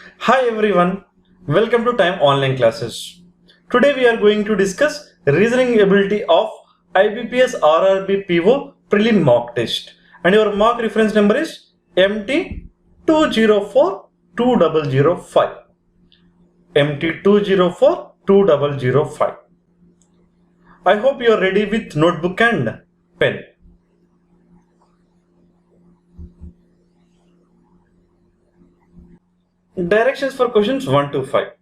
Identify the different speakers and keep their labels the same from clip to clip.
Speaker 1: Hi everyone, welcome to Time Online Classes. Today we are going to discuss reasoning ability of IBPS RRB PO Prelim Mock Test, and your mock reference number is MT 204205. MT 204205. I hope you are ready with notebook and pen. Directions for questions 1 to 5.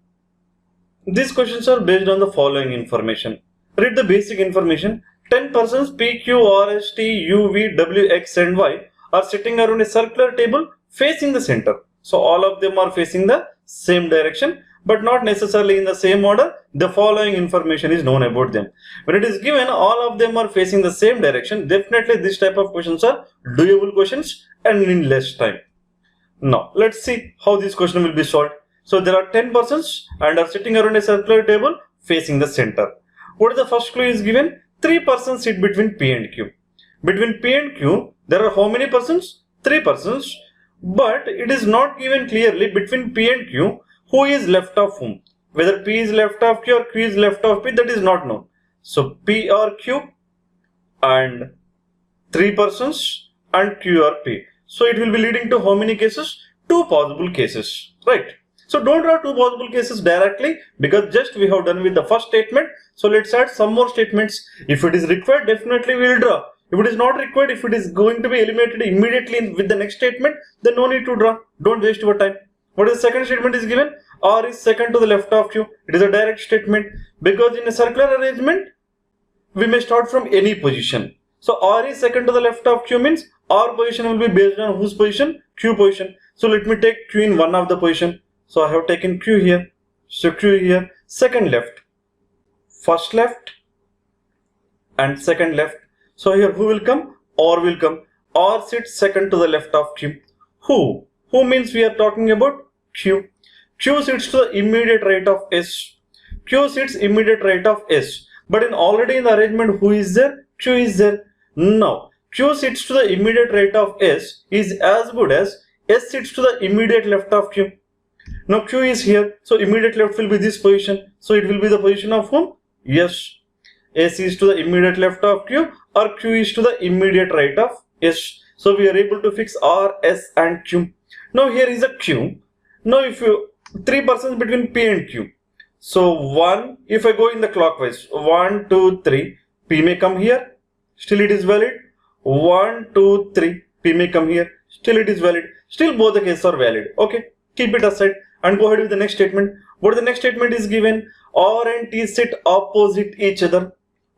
Speaker 1: These questions are based on the following information. Read the basic information. 10 persons P, Q, R, S, T, U, V, W, X and Y are sitting around a circular table facing the center. So all of them are facing the same direction but not necessarily in the same order. The following information is known about them. When it is given all of them are facing the same direction, definitely this type of questions are doable questions and in less time. Now let's see how this question will be solved. So there are 10 persons and are sitting around a circular table facing the center. What is the first clue is given? 3 persons sit between P and Q. Between P and Q, there are how many persons? 3 persons. But it is not given clearly between P and Q who is left of whom. Whether P is left of Q or Q is left of P, that is not known. So P or Q and 3 persons and Q or P. So it will be leading to how many cases? 2 possible cases, right? So don't draw 2 possible cases directly because just we have done with the first statement. So let's add some more statements. If it is required, definitely we will draw. If it is not required, if it is going to be eliminated immediately with the next statement, then no need to draw. Don't waste your time. What is the second statement is given? R is second to the left of Q. It is a direct statement because in a circular arrangement, we may start from any position. So R is second to the left of Q means R position will be based on whose position? Q position. So let me take Q in one of the position. So I have taken Q here. So Q here. Second left. First left. And second left. So here who will come? R will come. R sits second to the left of Q. Who? Who means we are talking about Q. Q sits to the immediate right of S. Q sits immediate right of S. But already in the arrangement who is there? Q is there. Now Q sits to the immediate right of S is as good as S sits to the immediate left of Q. Now Q is here, so immediate left will be this position. So it will be the position of whom? Yes. S is to the immediate left of Q or Q is to the immediate right of S. So we are able to fix R, S and Q. Now here is a Q. Now if you 3 persons between P and Q. So 1, if I go in the clockwise, 1, 2, 3, P may come here, still it is valid. 1, 2, 3, P may come here, still it is valid. Still both the cases are valid. Okay, keep it aside and go ahead with the next statement. What the next statement is given? R and T sit opposite each other.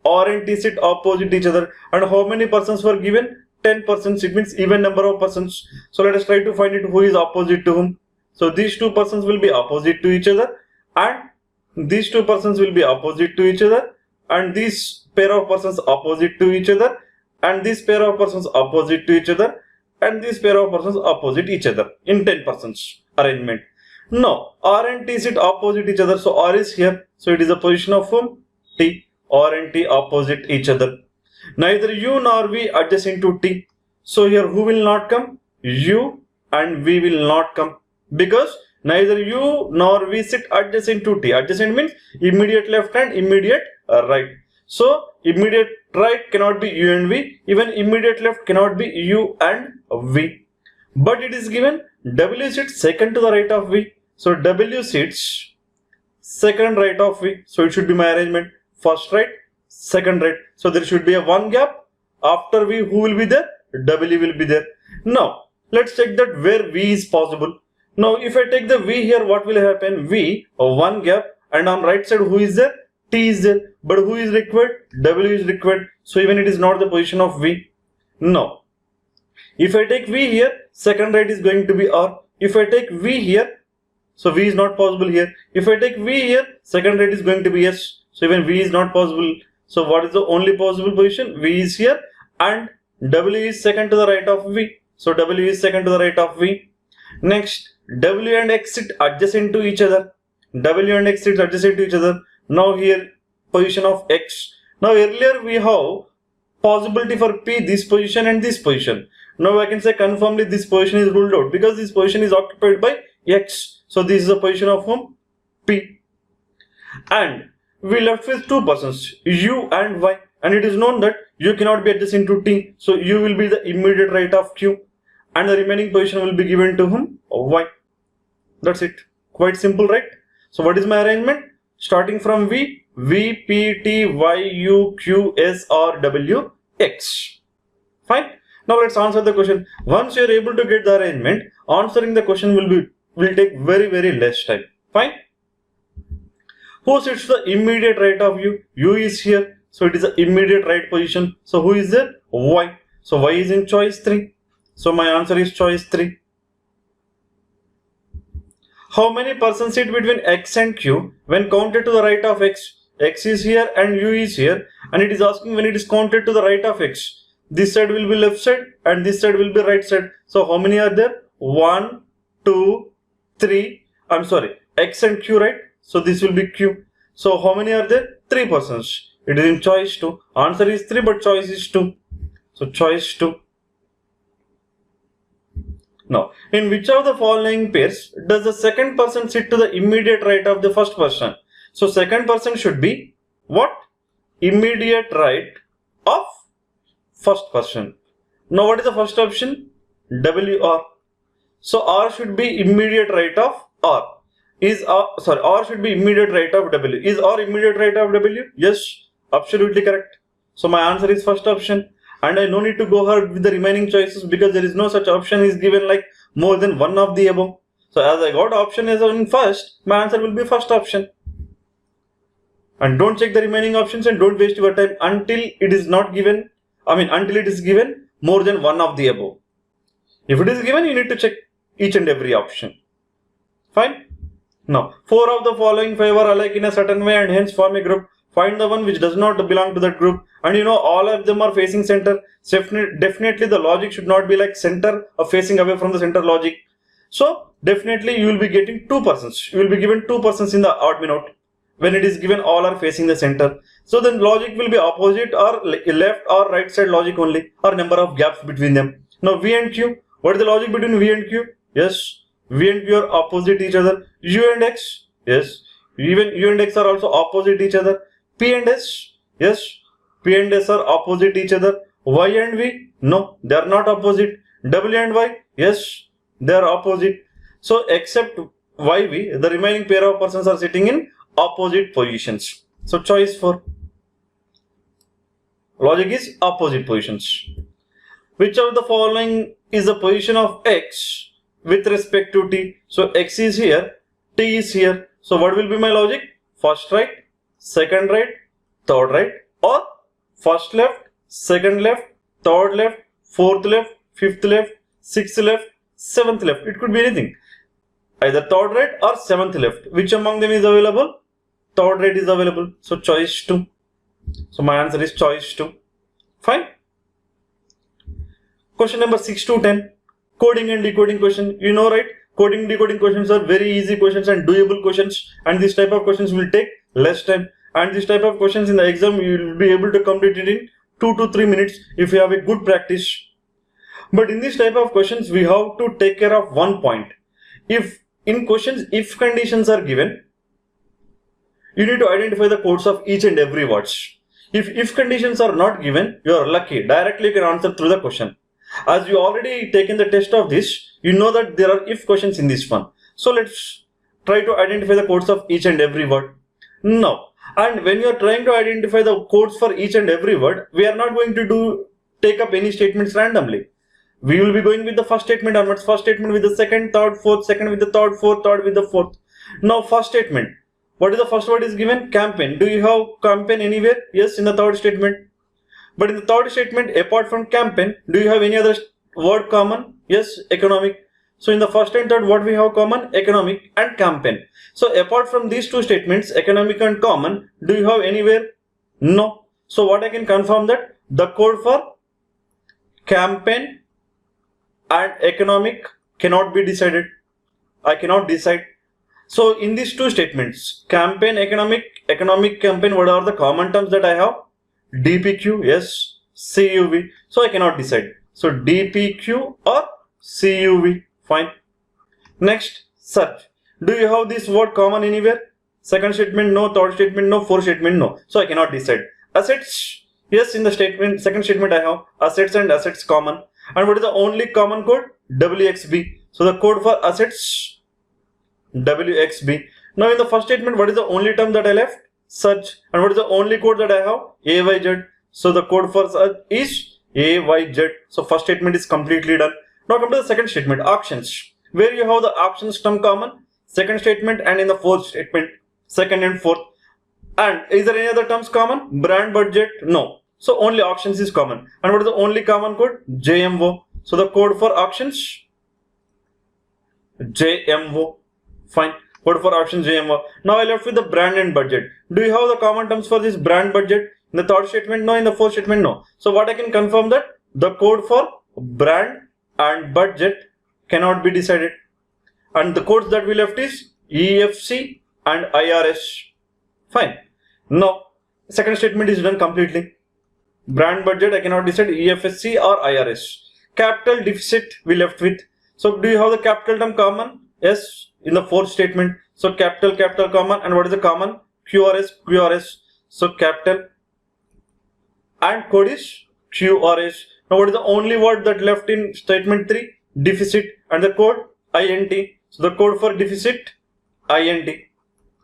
Speaker 1: R and T sit opposite each other. And how many persons were given? 10 persons. It means even number of persons. So let us try to find it who is opposite to whom. So these 2 persons will be opposite to each other and these 2 persons will be opposite to each other and these pair of persons opposite to each other and this pair of persons opposite to each other and this pair of persons opposite each other in 10 persons arrangement. Now R and T sit opposite each other, so R is here, so it is a position of whom? T. R and T opposite each other. Neither U nor V adjacent to T. So here who will not come? U and V will not come because neither U nor V sit adjacent to T. Adjacent means immediate left and immediate right. So immediate right cannot be U and V, even immediate left cannot be U and V. But it is given W sits second to the right of V. So W sits second right of V. So it should be my arrangement. First right, second right. So there should be a one gap. After V, who will be there? W will be there. Now let's check that where V is possible. Now if I take the V here, what will happen? V, one gap, and on right side who is there? T is there, but who is required? W is required. So even it is not the position of V. Now if I take V here, second right is going to be R. If I take V here, so V is not possible here. If I take V here, second right is going to be S. So even V is not possible. So what is the only possible position? V is here and W is second to the right of V. So W is second to the right of V. Next, W and X sit adjacent to each other. W and X sit adjacent to each other. Now here position of X. Now earlier we have possibility for P, this position and this position. Now I can say confirmly this position is ruled out because this position is occupied by X. So this is the position of whom? P. And we left with two persons, U and Y. And it is known that U cannot be adjacent to T. So U will be the immediate right of Q. And the remaining position will be given to whom? Y. That's it. Quite simple, right? So what is my arrangement? Starting from V, P, T, Y, U, Q, S, R, W, X. Fine. Now let's answer the question. Once you are able to get the arrangement, answering the question will take very less time. Fine. Who sits to the immediate right of U? U is here. So it is the immediate right position. So who is there? Y. So Y is in choice 3. So my answer is choice 3. How many persons sit between X and Q when counted to the right of X? X is here and U is here, and it is asking when it is counted to the right of X. This side will be left side and this side will be right side. So how many are there? 1, 2, 3. I'm sorry, X and Q, right? So this will be Q. So how many are there? 3 persons. It is in choice 2. Answer is 3 but choice is 2. So choice 2. Now, in which of the following pairs does the second person sit to the immediate right of the first person? So second person should be what? Immediate right of first person. Now what is the first option? WR. So R should be immediate right of R. R should be immediate right of W. Is R immediate right of W? Yes, absolutely correct. So my answer is first option. And I no need to go ahead with the remaining choices because there is no such option is given like more than one of the above. So as I got option as in first, my answer will be first option. And don't check the remaining options and don't waste your time until it is not given. Until it is given more than one of the above. If it is given, you need to check each and every option. Fine. Now, 4 of the following 5 are alike in a certain way and hence form a group. Find the one which does not belong to that group. And you know all of them are facing center. Definitely the logic should not be like center or facing away from the center logic. So definitely you will be getting 2 persons. You will be given 2 persons in the odd minute when it is given all are facing the center. So then logic will be opposite or left or right side logic only, or number of gaps between them. Now V and Q. What is the logic between V and Q? Yes, V and Q are opposite each other. U and X. Yes, even U and X are also opposite each other. P and S. Yes, P and S are opposite each other. Y and V. No, they are not opposite. W and Y. Yes, they are opposite. So except YV, the remaining pair of persons are sitting in opposite positions. So choice 4. Logic is opposite positions. Which of the following is the position of X with respect to T? So X is here, T is here. So what will be my logic? First right, second right, third right, or first left, second left, third left, fourth left, fifth left, sixth left, seventh left. It could be anything. Either third right or seventh left. Which among them is available? Third right is available. So choice 2. So my answer is choice 2. Fine. Question number 6 to 10. Coding and decoding question. You know, right? Coding and decoding questions are very easy questions and doable questions. And this type of questions will take less time. And this type of questions in the exam you will be able to complete it in 2 to 3 minutes if you have a good practice. But in this type of questions we have to take care of one point. If in questions if conditions are given, you need to identify the codes of each and every words. If conditions are not given, you are lucky. Directly you can answer through the question. As you already taken the test of this, you know that there are if questions in this one. So let's try to identify the codes of each and every word. Now, and when you are trying to identify the codes for each and every word, we are not going to take up any statements randomly. We will be going with the first statement onwards, first statement with the second, third, fourth, second with the third, fourth, third with the fourth. Now first statement. What is the first word is given? Campaign. Do you have campaign anywhere? Yes, in the third statement. But in the third statement, apart from campaign, do you have any other word common? Yes, economic. So in the first and third, what we have common? Economic and campaign. So apart from these two statements, economic and common, do you have anywhere? No. So what I can confirm that the code for campaign and economic cannot be decided. I cannot decide. So in these two statements, campaign, economic, campaign, what are the common terms that I have? DPQ, yes, CUV. So I cannot decide. So DPQ or CUV, fine. Next, search. Do you have this word common anywhere? Second statement no, third statement no, fourth statement no. So I cannot decide. Assets, yes, in the statement, second statement I have assets and assets common. And what is the only common code? WXB. So the code for assets, WXB. Now in the first statement, what is the only term that I left? Such. And what is the only code that I have? AYZ. So the code for such is AYZ. So first statement is completely done. Now come to the second statement, auctions. Where you have the auctions term common, second statement, and in the fourth statement, second and fourth. And is there any other terms common? Brand, budget? No. So only auctions is common. And what is the only common code? JMO. So the code for auctions, JMO. Fine. Code for auctions, JMO. Now I left with the brand and budget. Do you have the common terms for this brand, budget? In the third statement, no. In the fourth statement, no. So what I can confirm that the code for brand and budget cannot be decided. And the codes that we left is EFC and IRS. Fine. Now, second statement is done completely. Brand, budget, I cannot decide EFSC or IRS. Capital deficit we left with. So do you have the capital term common? Yes, in the fourth statement. So capital common, and what is the common? QRS. So capital and code is QRS. Now what is the only word that left in statement 3? Deficit, and the code INT. So the code for deficit, INT.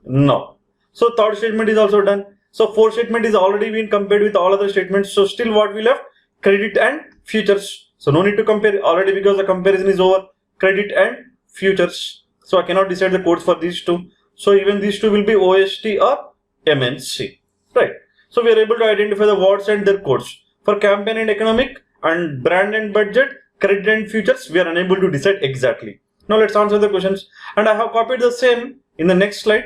Speaker 1: No. So third statement is also done. So fourth statement is already been compared with all other statements. So still what we left? Credit and futures. So no need to compare already because the comparison is over. Credit and futures. So I cannot decide the codes for these two. So even these two will be OST or MNC. Right. So we are able to identify the words and their codes. For campaign and economic and brand and budget, credit and futures, we are unable to decide exactly. Now let's answer the questions. And I have copied the same in the next slide.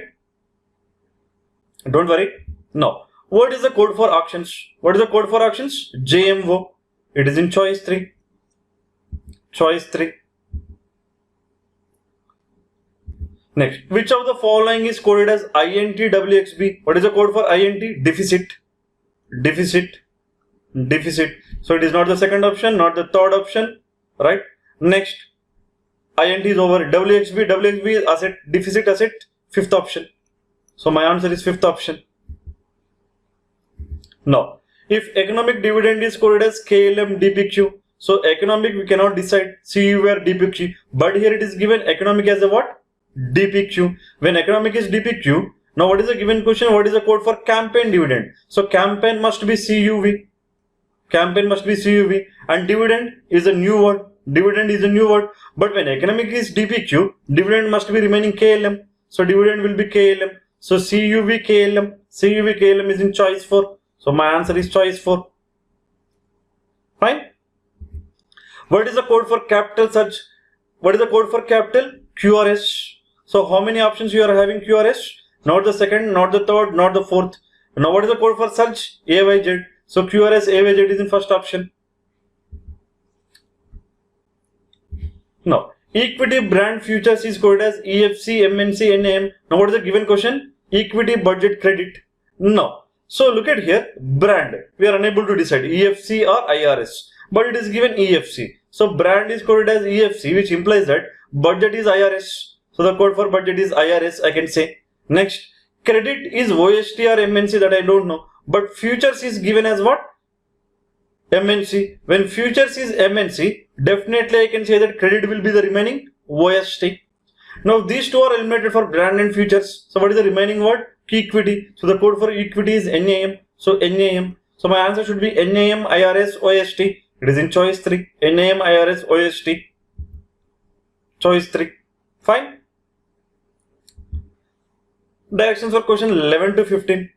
Speaker 1: Don't worry. Now, what is the code for auctions? What is the code for auctions? JMO. It is in choice 3. Choice 3. Next, which of the following is coded as INTWXB? What is the code for INT? Deficit. So it is not the second option, not the third option, right? Next, INT is over. WXB is asset, deficit asset, fifth option. So my answer is fifth option. Now, if economic dividend is coded as KLM DPQ, so economic we cannot decide CU or DPQ, but here it is given economic as a what? DPQ. When economic is DPQ, now what is the given question? What is the code for campaign dividend? So campaign must be CUV. And dividend is a new word. But when economic is DPQ, dividend must be remaining KLM. So dividend will be KLM. So CUV KLM is in choice 4. So my answer is choice 4. Fine. What is the code for capital search? What is the code for capital? QRS. So how many options you are having QRS? Not the second, not the third, not the fourth. Now what is the code for search? AYZ. So QRS AYZ is in first option. Now equity brand futures is coded as EFC, MNC, NAM. Now what is the given question? Equity budget credit. No. So look at here, brand. We are unable to decide EFC or IRS. But it is given EFC. So brand is coded as EFC, which implies that budget is IRS. So the code for budget is IRS, I can say. Next, credit is OST or MNC, that I don't know. But futures is given as what? MNC. When futures is MNC, definitely I can say that credit will be the remaining OST. Now these two are eliminated for brand and futures. So what is the remaining word? Equity. So the code for equity is NAM. So NAM. So my answer should be NAM, IRS, OST. It is in choice 3. NAM, IRS, OST. Choice 3. Fine. Directions for question 11 to 15.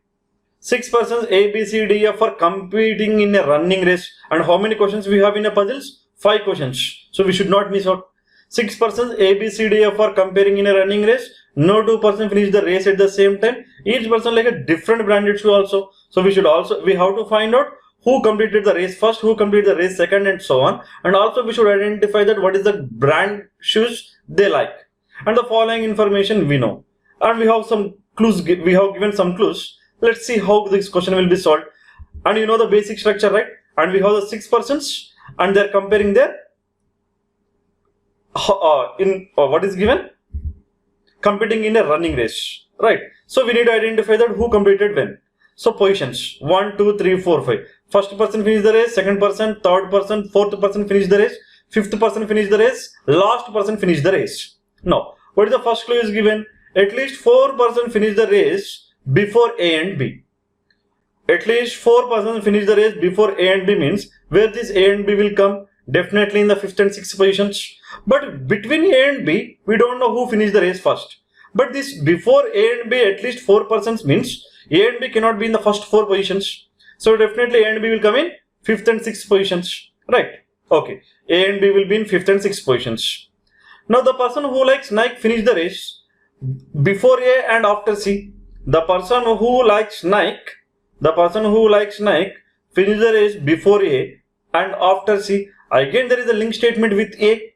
Speaker 1: 6 persons A, B, C, D, F are competing in a running race. And how many questions we have in a puzzles? 5 questions. So we should not miss out. 6 persons A, B, C, D, F are comparing in a running race. No 2 persons finish the race at the same time. Each person like a different branded shoe also. So we have to find out who completed the race first, who completed the race second, and so on. And also we should identify that what is the brand shoes they like. And the following information we know. And we have some clues, we have given some clues. Let's see how this question will be solved. And you know the basic structure, right? And we have the 6 persons and they're comparing their what is given? competing in a running race, right? So we need to identify that who completed when. So positions 1, 2, 3, 4, 5. First person finished the race, second person, third person, fourth person finished the race, fifth person finished the race, last person finished the race. Now, what is the first clue is given? At least 4 persons finished the race before A and B. At least 4 persons finished the race before A and B means where this A and B will come? Definitely in the 5th and 6th positions. But between A and B, we don't know who finished the race first. But this before A and B, at least 4 persons means A and B cannot be in the first 4 positions. So definitely A and B will come in 5th and 6th positions. Right? Okay. A and B will be in 5th and 6th positions. Now the person who likes Nike finished the race before A and after C. The person who likes Nike finished the race before A and after C. Again there is a link statement with A.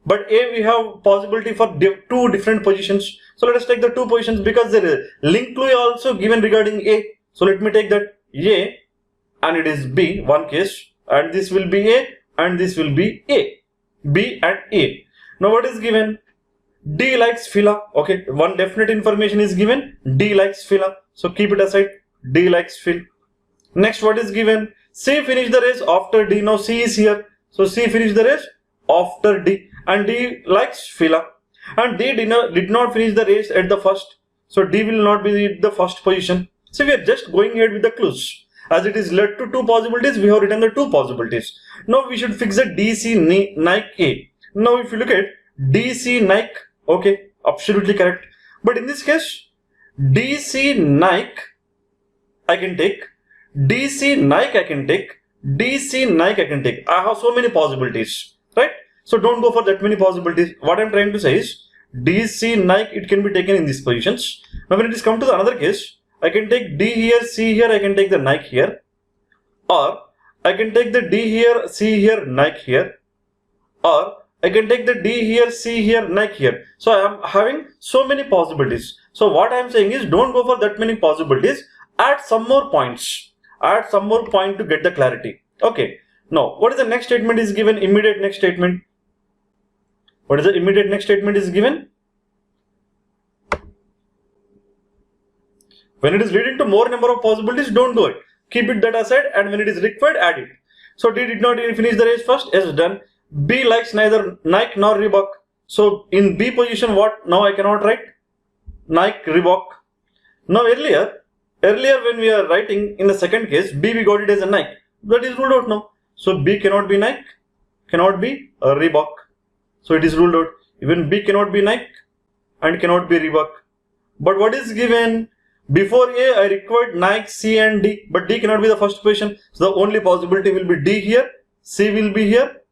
Speaker 1: But A we have possibility for 2 different positions. So let us take the 2 positions because there is link clue also given regarding A. So let me take that A and it is B, one case, and this will be A and this will be A. B and A. Now what is given? D likes Fila. Okay, one definite information is given. D likes Fila. So keep it aside. D likes Phil. Next, what is given? C finished the race after D. Now C is here. So C finished the race after D. And D likes Fila. And D did not finish the race at the first. So D will not be in the first position. So we are just going ahead with the clues. As it is led to 2 possibilities, we have written the 2 possibilities. Now we should fix the DC Nike A. Now if you look at DC Nike, okay, absolutely correct. But in this case, DC Nike I can take, DC Nike I can take, DC Nike I can take. I have so many possibilities, right? So don't go for that many possibilities. What I'm trying to say is DC Nike, it can be taken in these positions. Now when it is come to the another case, I can take D here, C here, I can take the Nike here, or I can take the D here, C here, Nike here, or I can take the D here, C here, Nike here. So I am having so many possibilities. So what I am saying is don't go for that many possibilities. Add some more points. Add some more point to get the clarity. Okay. Now, what is the next statement is given? Immediate next statement. What is the immediate next statement is given? When it is leading to more number of possibilities, don't do it. Keep it that aside, and when it is required, add it. So D did not finish the race first. Yes, done. B likes neither Nike nor Reebok. So in B position, what? Now I cannot write Nike, Reebok. Now earlier when we are writing in the second case, B we got it as a Nike. That is ruled out now. So B cannot be Nike, cannot be Reebok. So it is ruled out. Even B cannot be Nike and cannot be Reebok. But what is given? Before A, I required Nike, C and D. But D cannot be the first position. So the only possibility will be D here, C will be here,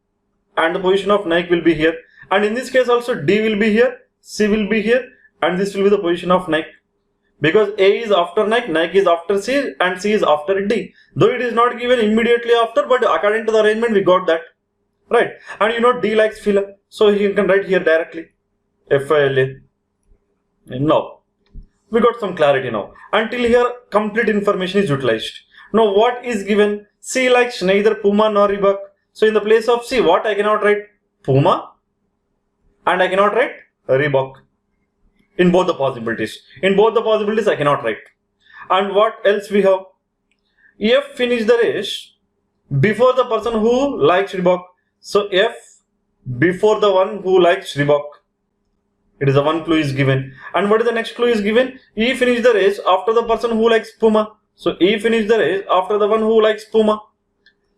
Speaker 1: and the position of Nike will be here. And in this case also D will be here, C will be here, and this will be the position of Nike. Because A is after Nike, Nike is after C, and C is after D. Though it is not given immediately after, but according to the arrangement we got that. Right. And you know D likes Fila. So you can write here directly. F-I-L-A. Now, we got some clarity now. Until here, complete information is utilized. Now what is given? C likes neither Puma nor Reebok. So in the place of C, what I cannot write? Puma, and I cannot write Reebok. In both the possibilities. In both the possibilities, I cannot write. And what else we have? F finished the race before the person who likes Reebok. So F before the one who likes Reebok. It is the one clue is given. And what is the next clue is given? E finished the race after the person who likes Puma. So E finished the race after the one who likes Puma.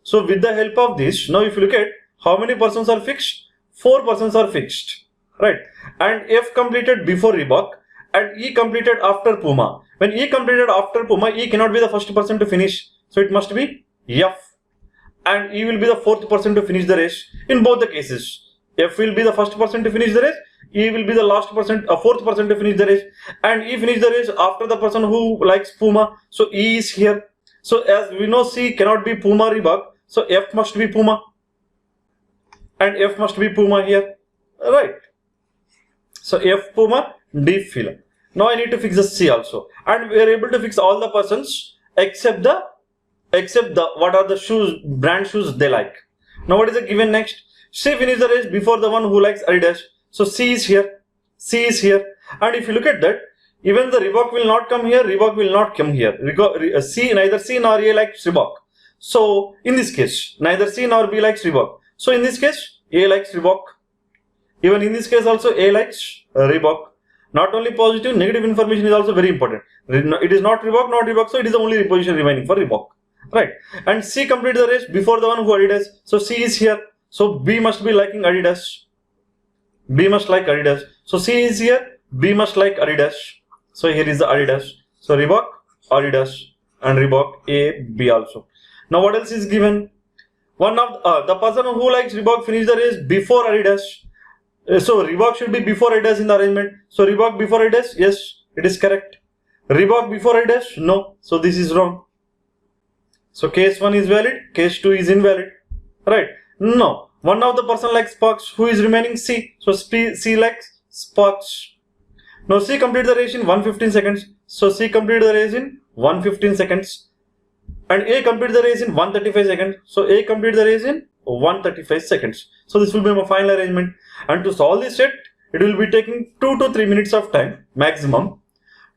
Speaker 1: So with the help of this, now if you look at how many persons are fixed? 4 persons are fixed. Right. And F completed before Reebok and E completed after Puma. When E completed after Puma, E cannot be the first person to finish. So it must be F. And E will be the 4th person to finish the race. In both the cases, F will be the first person to finish the race. E will be the last person, 4th person to finish the race. And E finished the race after the person who likes Puma. So E is here. So as we know, C cannot be Puma Reebok. So F must be Puma. And F must be Puma here. Right. So F Puma, D Fila. Now I need to fix the C also. And we are able to fix all the persons except the what are the shoes, brand shoes they like. Now what is the given next? C finished the race before the one who likes Adidas. So C is here. C is here. And if you look at that, even the Reebok will not come here, Reebok will not come here. Neither C nor A likes Reebok. So in this case, neither C nor B likes Reebok. So in this case, A likes Reebok. Even in this case also, A likes Reebok. Not only positive, negative information is also very important. It is not Reebok, so it is the only position remaining for Reebok. Right. And C completed the race before the one who Adidas. So C is here. So B must be liking Adidas. B must like Adidas. So C is here. B must like Adidas. So here is the Adidas. So Reebok, Adidas, and Reebok A, B also. Now what else is given? One of the person who likes Reebok finished the race before Adidas. So Reebok should be before Adidas in the arrangement. So Reebok before Adidas, yes, it is correct. Reebok before Adidas, no. So this is wrong. So case 1 is valid, case 2 is invalid. Right? No. One of the person likes Sparks, who is remaining C. So C likes Sparks. Now C completed the race in 115 seconds. So C completed the race in 115 seconds. And A completed the race in 135 seconds. So A completed the race in 135 seconds. So this will be my final arrangement. And to solve this set, it will be taking 2 to 3 minutes of time maximum.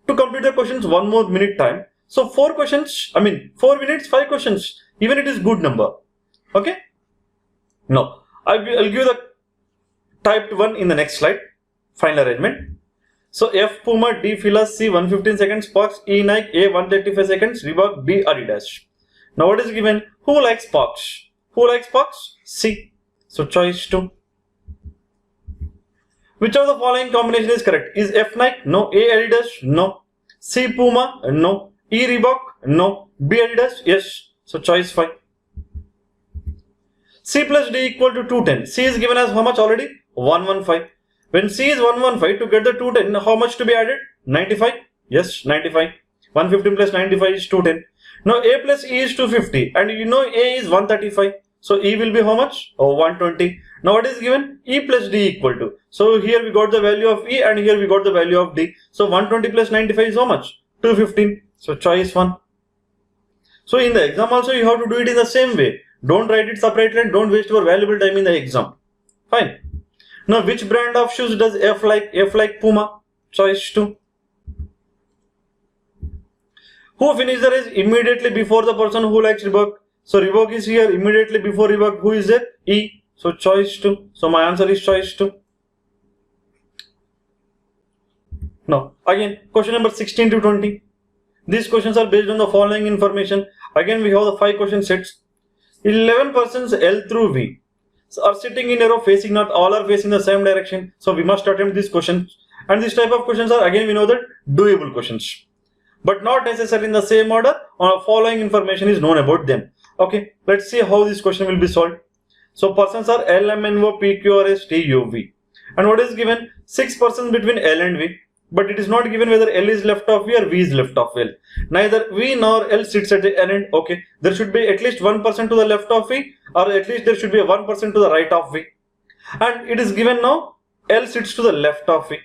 Speaker 1: To complete the questions, 1 more minute time. So 4 minutes, 5 questions. Even it is good number. Okay. Now I'll give the typed one in the next slide. Final arrangement. So F Puma, D Fila, C 115 seconds, Sparks, E Nike, A 135 seconds, Reebok, B Adidas. Now what is given? Who likes Sparks? Who likes Sparks? C. So choice 2. Which of the following combination is correct? Is F Nike? No. A Adidas? No. C Puma? No. E Reebok? No. B Adidas? Yes. So choice 5. C plus D equal to 210. C is given as how much already? 115. When C is 115, to get the 210, how much to be added? 95? Yes, 95. 115 plus 95 is 210. Now A plus E is 250 and you know A is 135. So E will be how much? 120. Now what is given? E plus D equal to. So here we got the value of E and here we got the value of D. So 120 plus 95 is how much? 215. So choice 1. So in the exam also you have to do it in the same way. Don't write it separately and don't waste your valuable time in the exam. Fine. Now which brand of shoes does F like? F like Puma. Choice 2. Who finished the race immediately before the person who likes Reebok? So Reebok is here immediately before Reebok. Who is there? E. So choice 2. So my answer is choice 2. Now again question number 16 to 20. These questions are based on the following information. Again we have the 5 question sets. 11 persons L through V are sitting in a row facing north. All are facing the same direction. So we must attempt these questions. And this type of questions are, again we know that, doable questions. But not necessarily in the same order. Or following information is known about them. Okay, let's see how this question will be solved. So persons are L, M, N, O, P, Q, R, S, T, U, V. And what is given? 6 persons between L and V. But it is not given whether L is left of V or V is left of L. Neither V nor L sits at the end. Okay, there should be at least 1 person to the left of V, or at least there should be 1 person to the right of V. And it is given now L sits to the left of V.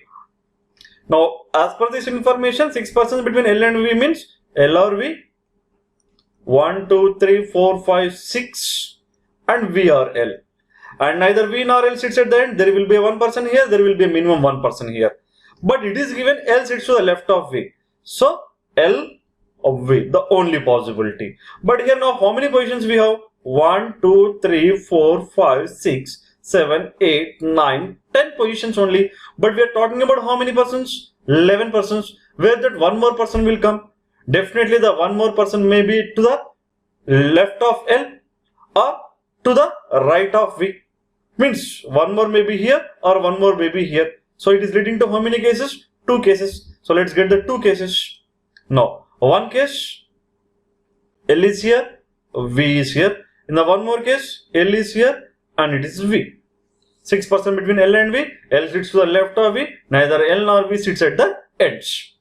Speaker 1: Now as per this information, 6 persons between L and V means L or V, 1, 2, 3, 4, 5, 6 and V or L. And neither V nor L sits at the end. There will be 1 person here, there will be a minimum 1 person here. But it is given L sits to the left of V. So L of V, the only possibility. But here now how many positions we have? 1, 2, 3, 4, 5, 6, 7, 8, 9, 10 positions only. But we are talking about how many persons? 11 persons. Where that 1 more person will come? Definitely the 1 more person may be to the left of L or to the right of V. Means 1 more may be here or 1 more may be here. So it is leading to how many cases? 2 cases. So let's get the 2 cases. Now, 1 case, L is here, V is here. In the 1 more case, L is here and it is V. 6 person between L and V, L sits to the left of V, neither L nor V sits at the edge.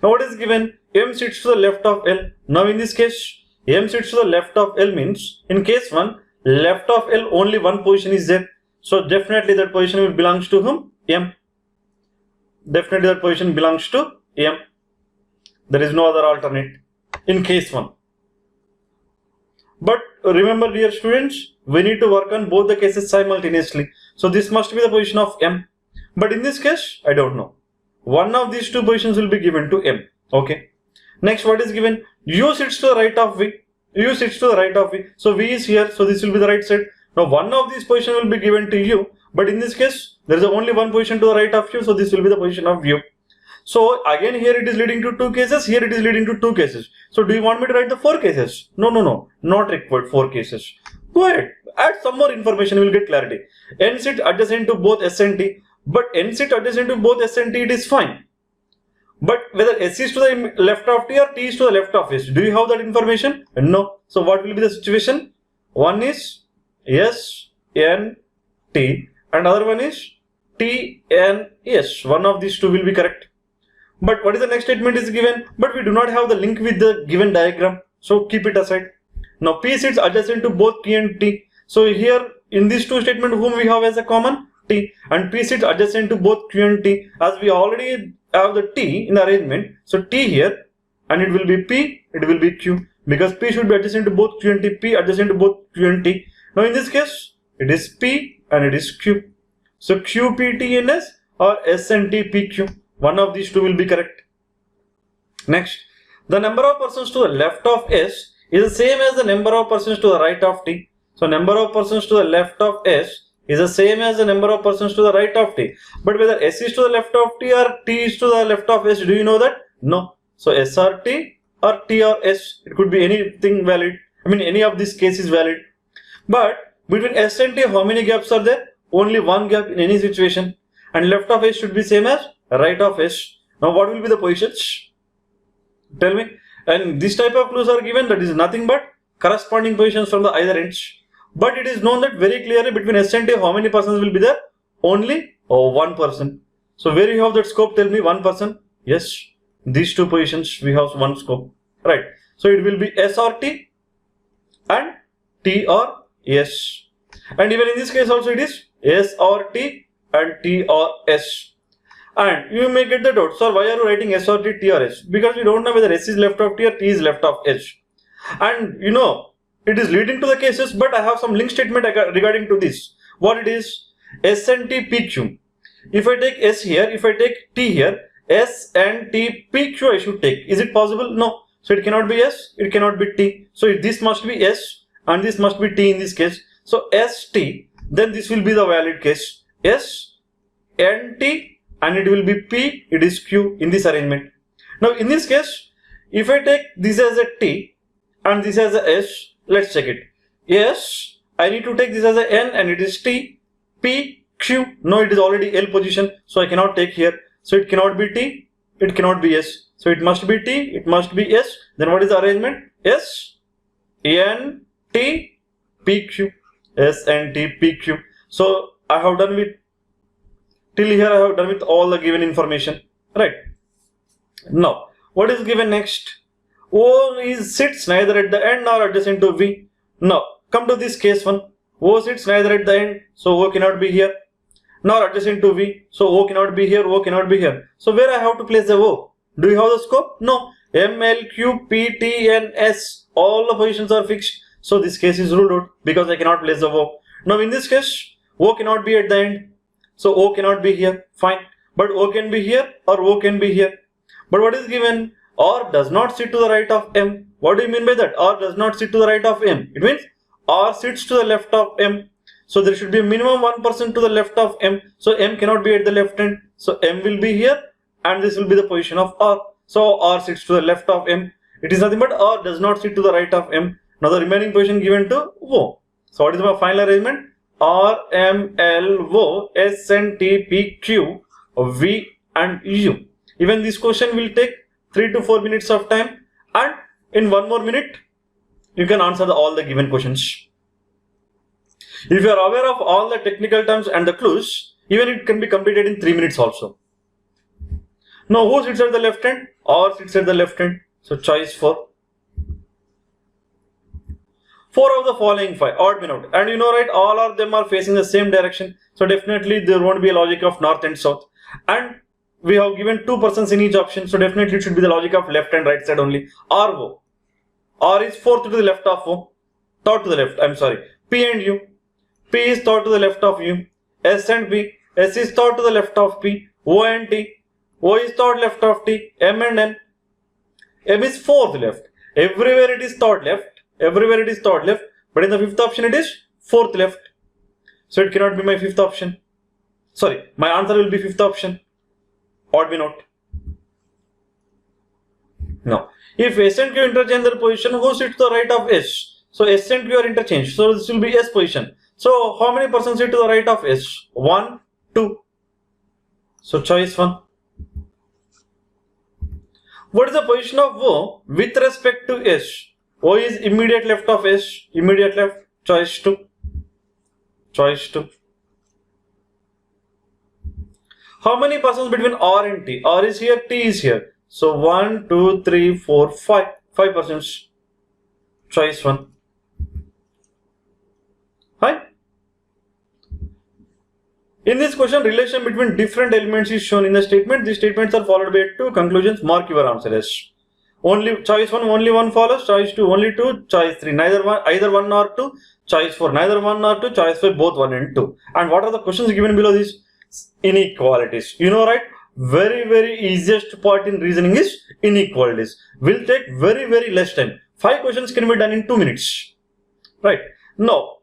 Speaker 1: Now what is given? M sits to the left of L. Now in this case, M sits to the left of L means, in case 1, left of L only 1 position is there. So definitely that position will belongs to whom? M. Definitely that position belongs to M. There is no other alternate in case 1. But remember dear students, we need to work on both the cases simultaneously. So this must be the position of M. But in this case, I don't know. one of these two positions will be given to M. Okay. Next, what is given? U sits to the right of V. U sits to the right of V. So V is here. So this will be the right side. Now one of these positions will be given to U. But in this case, there is only one position to the right of U. So this will be the position of U. So again here it is leading to two cases. Here it is leading to two cases. So do you want me to write the four cases? No. Not required. Four cases. Go ahead. Add some more information. You will get clarity. N sit adjacent to both S and T. But N sit adjacent to both S and T, it is fine. But whether S is to the left of T or T is to the left of S, do you have that information? No. So what will be the situation? One is S, N, T and other one is T, N, S. One of these two will be correct. But what is the next statement is given? But we do not have the link with the given diagram. So keep it aside. Now P sits adjacent to both Q and T. So here in these two statements, whom we have as a common? T, and P sits adjacent to both Q and T. As we already have the T in the arrangement, so T here and it will be P, it will be Q, because P should be adjacent to both Q and T, P adjacent to both Q and T. Now in this case, it is P and it is Q. So Q, P, T, N, S or S and T, P, Q. One of these two will be correct. Next, the number of persons to the left of S is the same as the number of persons to the right of T. So number of persons to the left of S is the same as the number of persons to the right of T. But whether S is to the left of T or T is to the left of S, do you know that? No. So S or T or T or S, it could be anything valid. I mean any of these cases is valid. But between S and T, how many gaps are there? Only one gap in any situation. And left of S should be same as right of S. Now what will be the positions? Tell me. And this type of clues are given, that is nothing but corresponding positions from the either ends. But it is known that very clearly between S and T, how many persons will be there? Only one person. So where you have that scope? Tell me. One person. Yes. These two positions we have one scope. Right. So it will be S or T and T or S. And even in this case also it is S or T and T or S. And you may get the doubt, sir, why are you writing S or T, T or S? Because we don't know whether S is left of T or T is left of S. And you know, it is leading to the cases, but I have some link statement regarding to this. What it is? S and T, P, Q. If I take S here, if I take T here, S and T, P, Q I should take. Is it possible? No. So it cannot be S, it cannot be T. So this must be S and this must be T in this case. So S, T, then this will be the valid case. S, N, T and it will be P, it is Q in this arrangement. Now in this case, if I take this as a T and this as a S, let's check it. Yes, I need to take this as a N and it is T, P, Q. No, it is already L position, so I cannot take here. So it cannot be T, it cannot be S. So it must be T, it must be S. Then what is the arrangement? S, N, T, P, Q. S, N, T, P, Q. So I have done with, till here I have done with all the given information. Right. Now, what is given next? O sits neither at the end nor adjacent to V. Now, come to this case one. O sits neither at the end, so O cannot be here, nor adjacent to V, so O cannot be here, O cannot be here. So where I have to place the O? Do you have the scope? No. M, L, Q, P, T, N, S, all the positions are fixed. So this case is ruled out because I cannot place the O. Now in this case, O cannot be at the end, so O cannot be here. Fine. But O can be here or O can be here. But what is given? R does not sit to the right of M. What do you mean by that? R does not sit to the right of M. It means R sits to the left of M. So there should be a minimum 1% to the left of M. So M cannot be at the left end. So M will be here and this will be the position of R. So R sits to the left of M. It is nothing but R does not sit to the right of M. Now the remaining position given to O. So what is my final arrangement? R, M, L, O, S, N, T, P, Q, V and U. Even this question will take 3 to 4 minutes of time, and in 1 more minute you can answer all the given questions. If you are aware of all the technical terms and the clues, even it can be completed in 3 minutes also. Now who sits at the left hand? R sits at the left hand. So choice 4. 4 of the following 5, odd bin out. And you know, right, all of them are facing the same direction. So definitely there won't be a logic of north and south. And we have given 2 persons in each option. So definitely it should be the logic of left and right side only. R, O. R is fourth to the left of O. Third to the left, I'm sorry. P and U. P is third to the left of U. S and P. S is third to the left of P. O and T. O is third left of T. M and N. M is fourth left. Everywhere it is third left. Everywhere it is third left. But in the fifth option it is fourth left. So it cannot be my fifth option. Sorry, my answer will be fifth option. Odd be note. Now, if S and Q interchange their position, who sits to the right of S? So S and Q are interchanged. So this will be S position. So how many persons sit to the right of S? 1, 2. So choice 1. What is the position of O with respect to S? O is immediate left of S. Immediate left. Choice 2. Choice 2. How many persons between R and T? R is here, T is here. So 1, 2, 3, 4, 5. 5 persons. Choice 1. Fine. In this question, relation between different elements is shown in the statement. These statements are followed by 2 conclusions. Mark your answer as only choice 1, only 1 follows. Choice 2, only 2. Choice 3, neither one, either 1 or 2. Choice 4, neither 1 or 2. Choice 5, both 1 and 2. And what are the questions given below this? Inequalities. You know, right? Very easiest part in reasoning is inequalities. Will take very less time. 5 questions can be done in 2 minutes. Right? Now,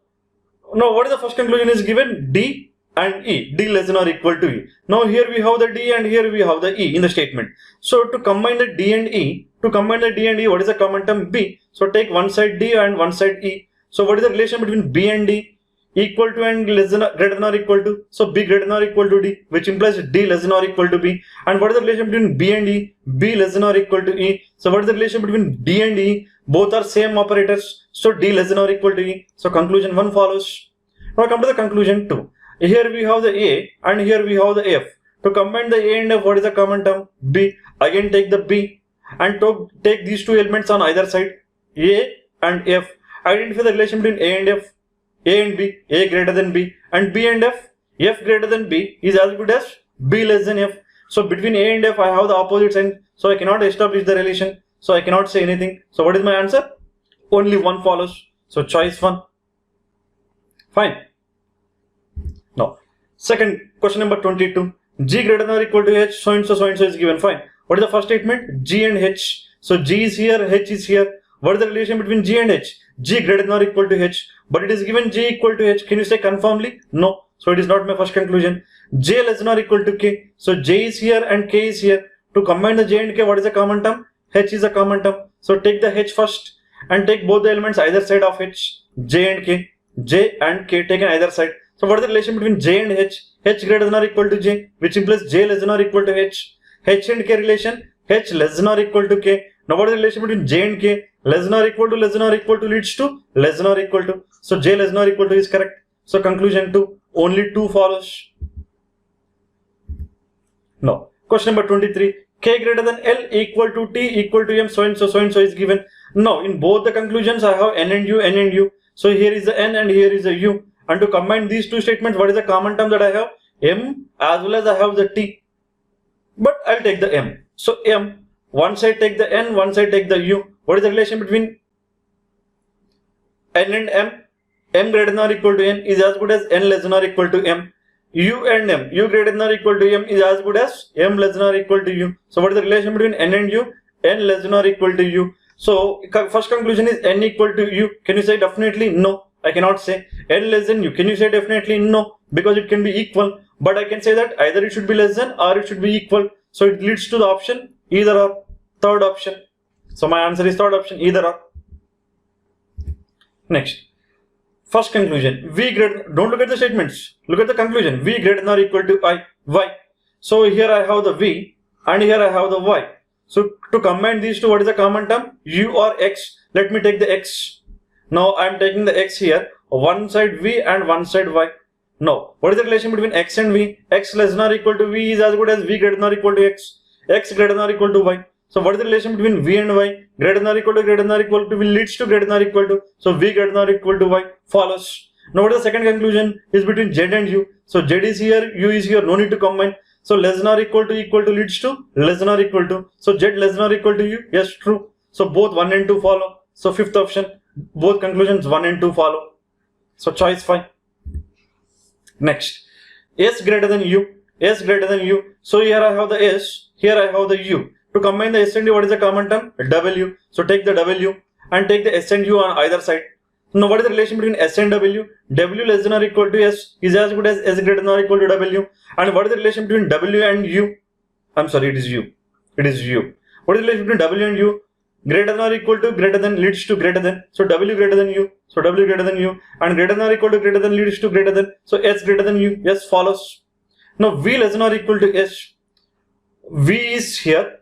Speaker 1: what is the first conclusion is given? D and E. D less than or equal to E. Now here we have the D and here we have the E in the statement. So to combine the D and E, what is the common term? B. So take one side D and one side E. So what is the relation between B and D? Equal to and less than greater than or equal to. So B greater than or equal to D, which implies D less than or equal to B. And what is the relation between B and E? B less than or equal to E. So what is the relation between D and E? Both are same operators. So D less than or equal to E. So conclusion 1 follows. Now come to the conclusion 2. Here we have the A and here we have the F. To combine the A and F, what is the common term? B. Again take the B and to take these 2 elements on either side, A and F. Identify the relation between A and F. A and B, A greater than B, and B and F, F greater than B is as good as B less than F. So between A and F I have the opposite sign, so I cannot establish the relation, so I cannot say anything. So what is my answer? Only 1 follows. So choice 1. Fine. Now, second question number 22. G greater than or equal to H, so and so is given. Fine. What is the first statement? G and H. So G is here, H is here. What is the relation between G and H? G greater than or equal to H. But it is given G equal to H. Can you say confirmly? No. So it is not my first conclusion. J less than or equal to K. So J is here and K is here. To combine the J and K, what is the common term? H is a common term. So take the H first and take both the elements either side of H. J and K. J and K taken either side. So what is the relation between J and H? H greater than or equal to J, which implies J less than or equal to H. H and K relation, H less than or equal to K. Now what is the relation between J and K? Less than or equal to leads to less than or equal to. So J less than or equal to is correct. So conclusion 2, only 2 follows. Now question number 23. K greater than L equal to T equal to M, so and so is given. Now in both the conclusions I have N and U. So here is the N and here is the U. And to combine these 2 statements, what is the common term that I have? M as well as I have the T. But I'll take the M. So M, one side take the N, one side take the U. What is the relation between N and M? M greater than or equal to N is as good as N less than or equal to M. U and M, U greater than or equal to M is as good as M less than or equal to U. So what is the relation between N and U? N less than or equal to U. So first conclusion is N equal to U. Can you say definitely? No, I cannot say. N less than U. Can you say definitely? No, because it can be equal. But I can say that either it should be less than or it should be equal. So it leads to the option either or. Third option. So my answer is third option, either or. Next. First conclusion. V greater, don't look at the statements. Look at the conclusion. V greater than or equal to Y. So here I have the V and here I have the Y. So to combine these 2, what is the common term? U or X. Let me take the X. Now I am taking the X here. One side V and one side Y. Now, what is the relation between X and V? X less than or equal to V is as good as V greater than or equal to X. X greater than or equal to Y. So what is the relation between V and Y? Greater than or equal to will leads to greater than or equal to. So V greater than or equal to Y follows. Now what is the second conclusion? Is between Z and U. So Z is here, U is here, no need to combine. So less than or equal to leads to less than or equal to. So Z less than or equal to U. Yes, true. So both 1 and 2 follow. So fifth option, both conclusions 1 and 2 follow. So choice 5. Next, S greater than U. S greater than U. So here I have the S. Here I have the U. To combine the S and U, what is the common term? W. So take the W and take the S and U on either side. Now what is the relation between S and W? W less than or equal to S is as good as S greater than or equal to W. And what is the relation between W and U? I'm sorry, it is U. It is U. What is the relation between W and U? Greater than or equal to greater than leads to greater than. So W greater than U. So W greater than U. And greater than or equal to greater than leads to greater than. So S greater than U. S follows. Now V less than or equal to S. V is here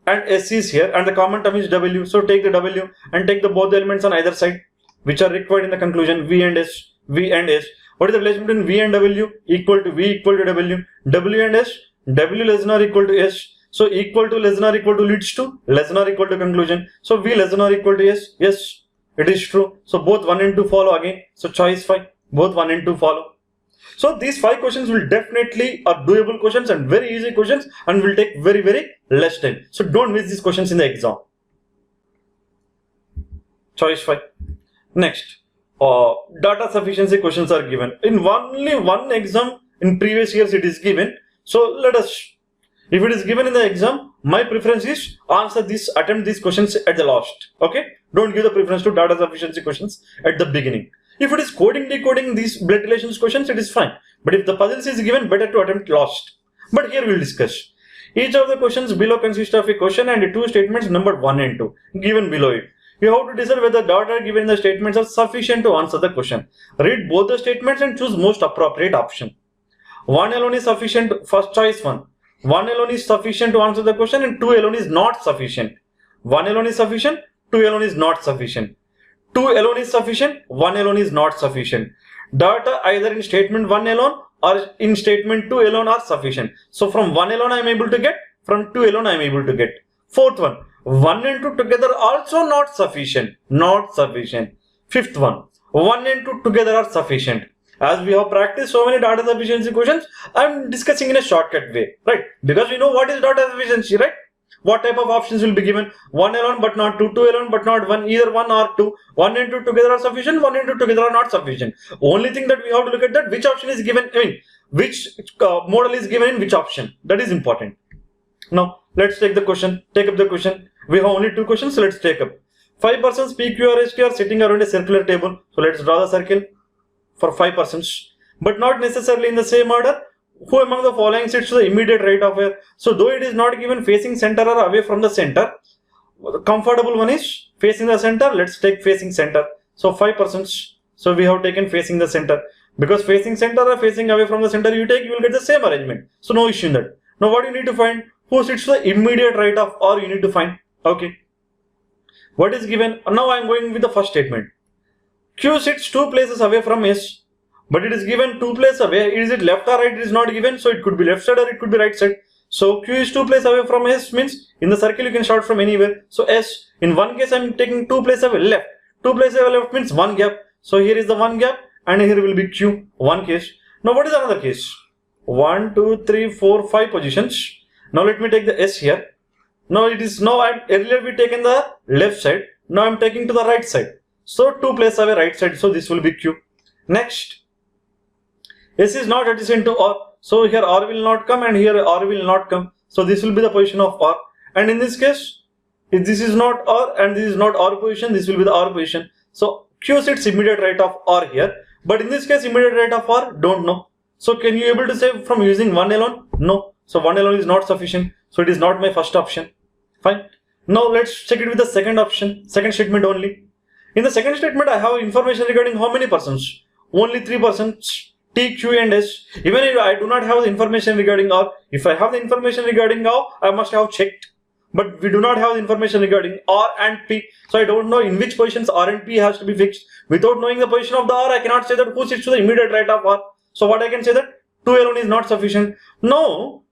Speaker 1: and S is here and the common term is W. So take the W and take the both elements on either side which are required in the conclusion. V and S. V and S. What is the relation between V and W? Equal to V equal to W. W and S. W less than or equal to S. So equal to less than or equal to leads to less than or equal to conclusion. So V less than or equal to S. Yes, it is true. So both 1 and 2 follow again. So choice 5. Both 1 and 2 follow. So these 5 questions will definitely are doable questions and very easy questions and will take very less time. So don't miss these questions in the exam. Choice 5. Next, data sufficiency questions are given. In only one exam in previous years it is given. So let us, if it is given in the exam, my preference is attempt these questions at the last. Okay, don't give the preference to data sufficiency questions at the beginning. If it is coding, decoding these blood relations questions, it is fine. But if the puzzles is given, better to attempt last. But here we will discuss. Each of the questions below consists of a question and 2 statements numbered 1 and 2 given below it. You have to decide whether the data given in the statements are sufficient to answer the question. Read both the statements and choose most appropriate option. 1 alone is sufficient, first choice 1. 1 alone is sufficient to answer the question and 2 alone is not sufficient. 1 alone is sufficient, 2 alone is not sufficient. 2 alone is sufficient, 1 alone is not sufficient. Data either in statement 1 alone or in statement 2 alone are sufficient. So from 1 alone I am able to get, from 2 alone I am able to get. Fourth one, 1 and 2 together also not sufficient, not sufficient. Fifth one, 1 and 2 together are sufficient. As we have practiced so many data sufficiency questions, I am discussing in a shortcut way, right? Because we know what is data sufficiency, right? What type of options will be given? 1 alone but not 2, 2 alone but not 1, either 1 or 2. 1 and 2 together are sufficient, 1 and 2 together are not sufficient. Only thing that we have to look at that which option is given, which model is given in which option. That is important. Now, let's take the question, take up the question. We have only 2 questions, so let's take up. 5 persons PQRST are sitting around a circular table. So let's draw the circle for 5 persons, but not necessarily in the same order. Who among the following sits to the immediate right of her? So though it is not given facing center or away from the center, the comfortable one is facing the center. Let's take facing center. So 5 persons. So we have taken facing the center, because facing center or facing away from the center you take, you will get the same arrangement. So no issue in that. Now what you need to find? Who sits to the immediate right of, or you need to find. Okay. What is given? Now I am going with the first statement. Q sits 2 places away from S, but it is given 2 places away. Is it left or right? It is not given, so it could be left side or it could be right side. So Q is 2 places away from S means in the circle you can start from anywhere. So S, in one case I am taking 2 places away left. 2 places away left means 1 gap. So here is the 1 gap and here will be Q, 1 case. Now what is another case? 1, 2, 3, 4, 5 positions. Now let me take the S here. Now it is, earlier we taken the left side. Now I am taking to the right side. So 2 places away right side. So this will be Q. Next, S is not adjacent to R. So here R will not come and here R will not come. So this will be the position of R. And in this case, if this is not R and this is not R position, this will be the R position. So Q sits immediate right of R here. But in this case, immediate right of R, don't know. So can you able to say from using 1 alone? No. So 1 alone is not sufficient. So it is not my first option. Fine. Now let's check it with the second option, second statement only. In the second statement, I have information regarding how many persons? Only 3 persons. T, Q and S. Even if I do not have the information regarding R, if I have the information regarding R, I must have checked. But we do not have the information regarding R and P. So I don't know in which positions R and P has to be fixed. Without knowing the position of the R, I cannot say that who sits to the immediate right of R. So what I can say that 2 alone is not sufficient. No.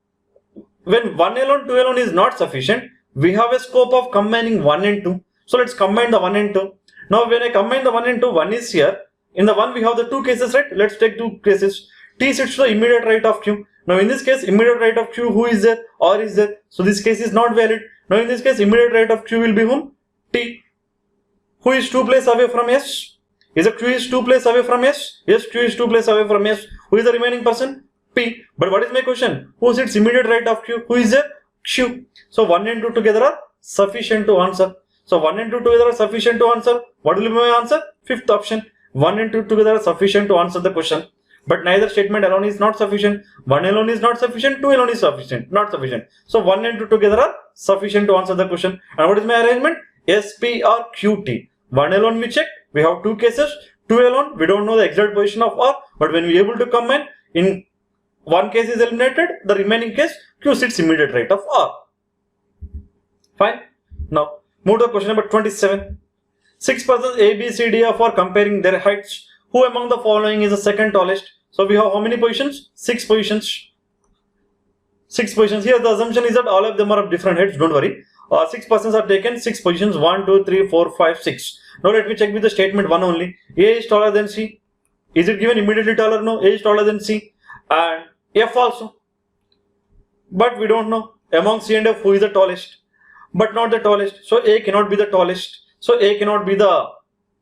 Speaker 1: When 1 alone, 2 alone is not sufficient, we have a scope of combining 1 and 2. So let's combine the 1 and 2. Now when I combine the 1 and 2, 1 is here. In the 1 we have the 2 cases, right? Let's take 2 cases. T sits to the immediate right of Q. Now in this case, immediate right of Q, who is there? R is there. So this case is not valid. Now in this case, immediate right of Q will be whom? T. Who is 2 places away from S? Is it Q is 2 places away from S? Yes, Q is 2 places away from S. Who is the remaining person? P. But what is my question? Who sits immediate right of Q? Who is there? Q. So 1 and 2 together are sufficient to answer. So 1 and 2 together are sufficient to answer. What will be my answer? Fifth option. 1 and 2 together are sufficient to answer the question. But neither statement alone is not sufficient. 1 alone is not sufficient. 2 alone is sufficient. Not sufficient. So 1 and 2 together are sufficient to answer the question. And what is my arrangement? SP or QT. 1 alone we check. We have two cases. 2 alone we don't know the exact position of R. But when we are able to combine, in one case is eliminated, the remaining case Q sits immediate right of R. Fine. Now move to question number 27. 6 persons A, B, C, D are comparing their heights. Who among the following is the second tallest? So we have how many positions? 6 positions. 6 positions. Here the assumption is that all of them are of different heights. Don't worry. 6 persons are taken. 6 positions. 1, 2, 3, 4, 5, 6. Now let me check with the statement 1 only. A is taller than C. Is it given immediately taller? No. A is taller than C. And F also. But we don't know. Among C and F who is the tallest? But not the tallest. So A cannot be the tallest. So A cannot be the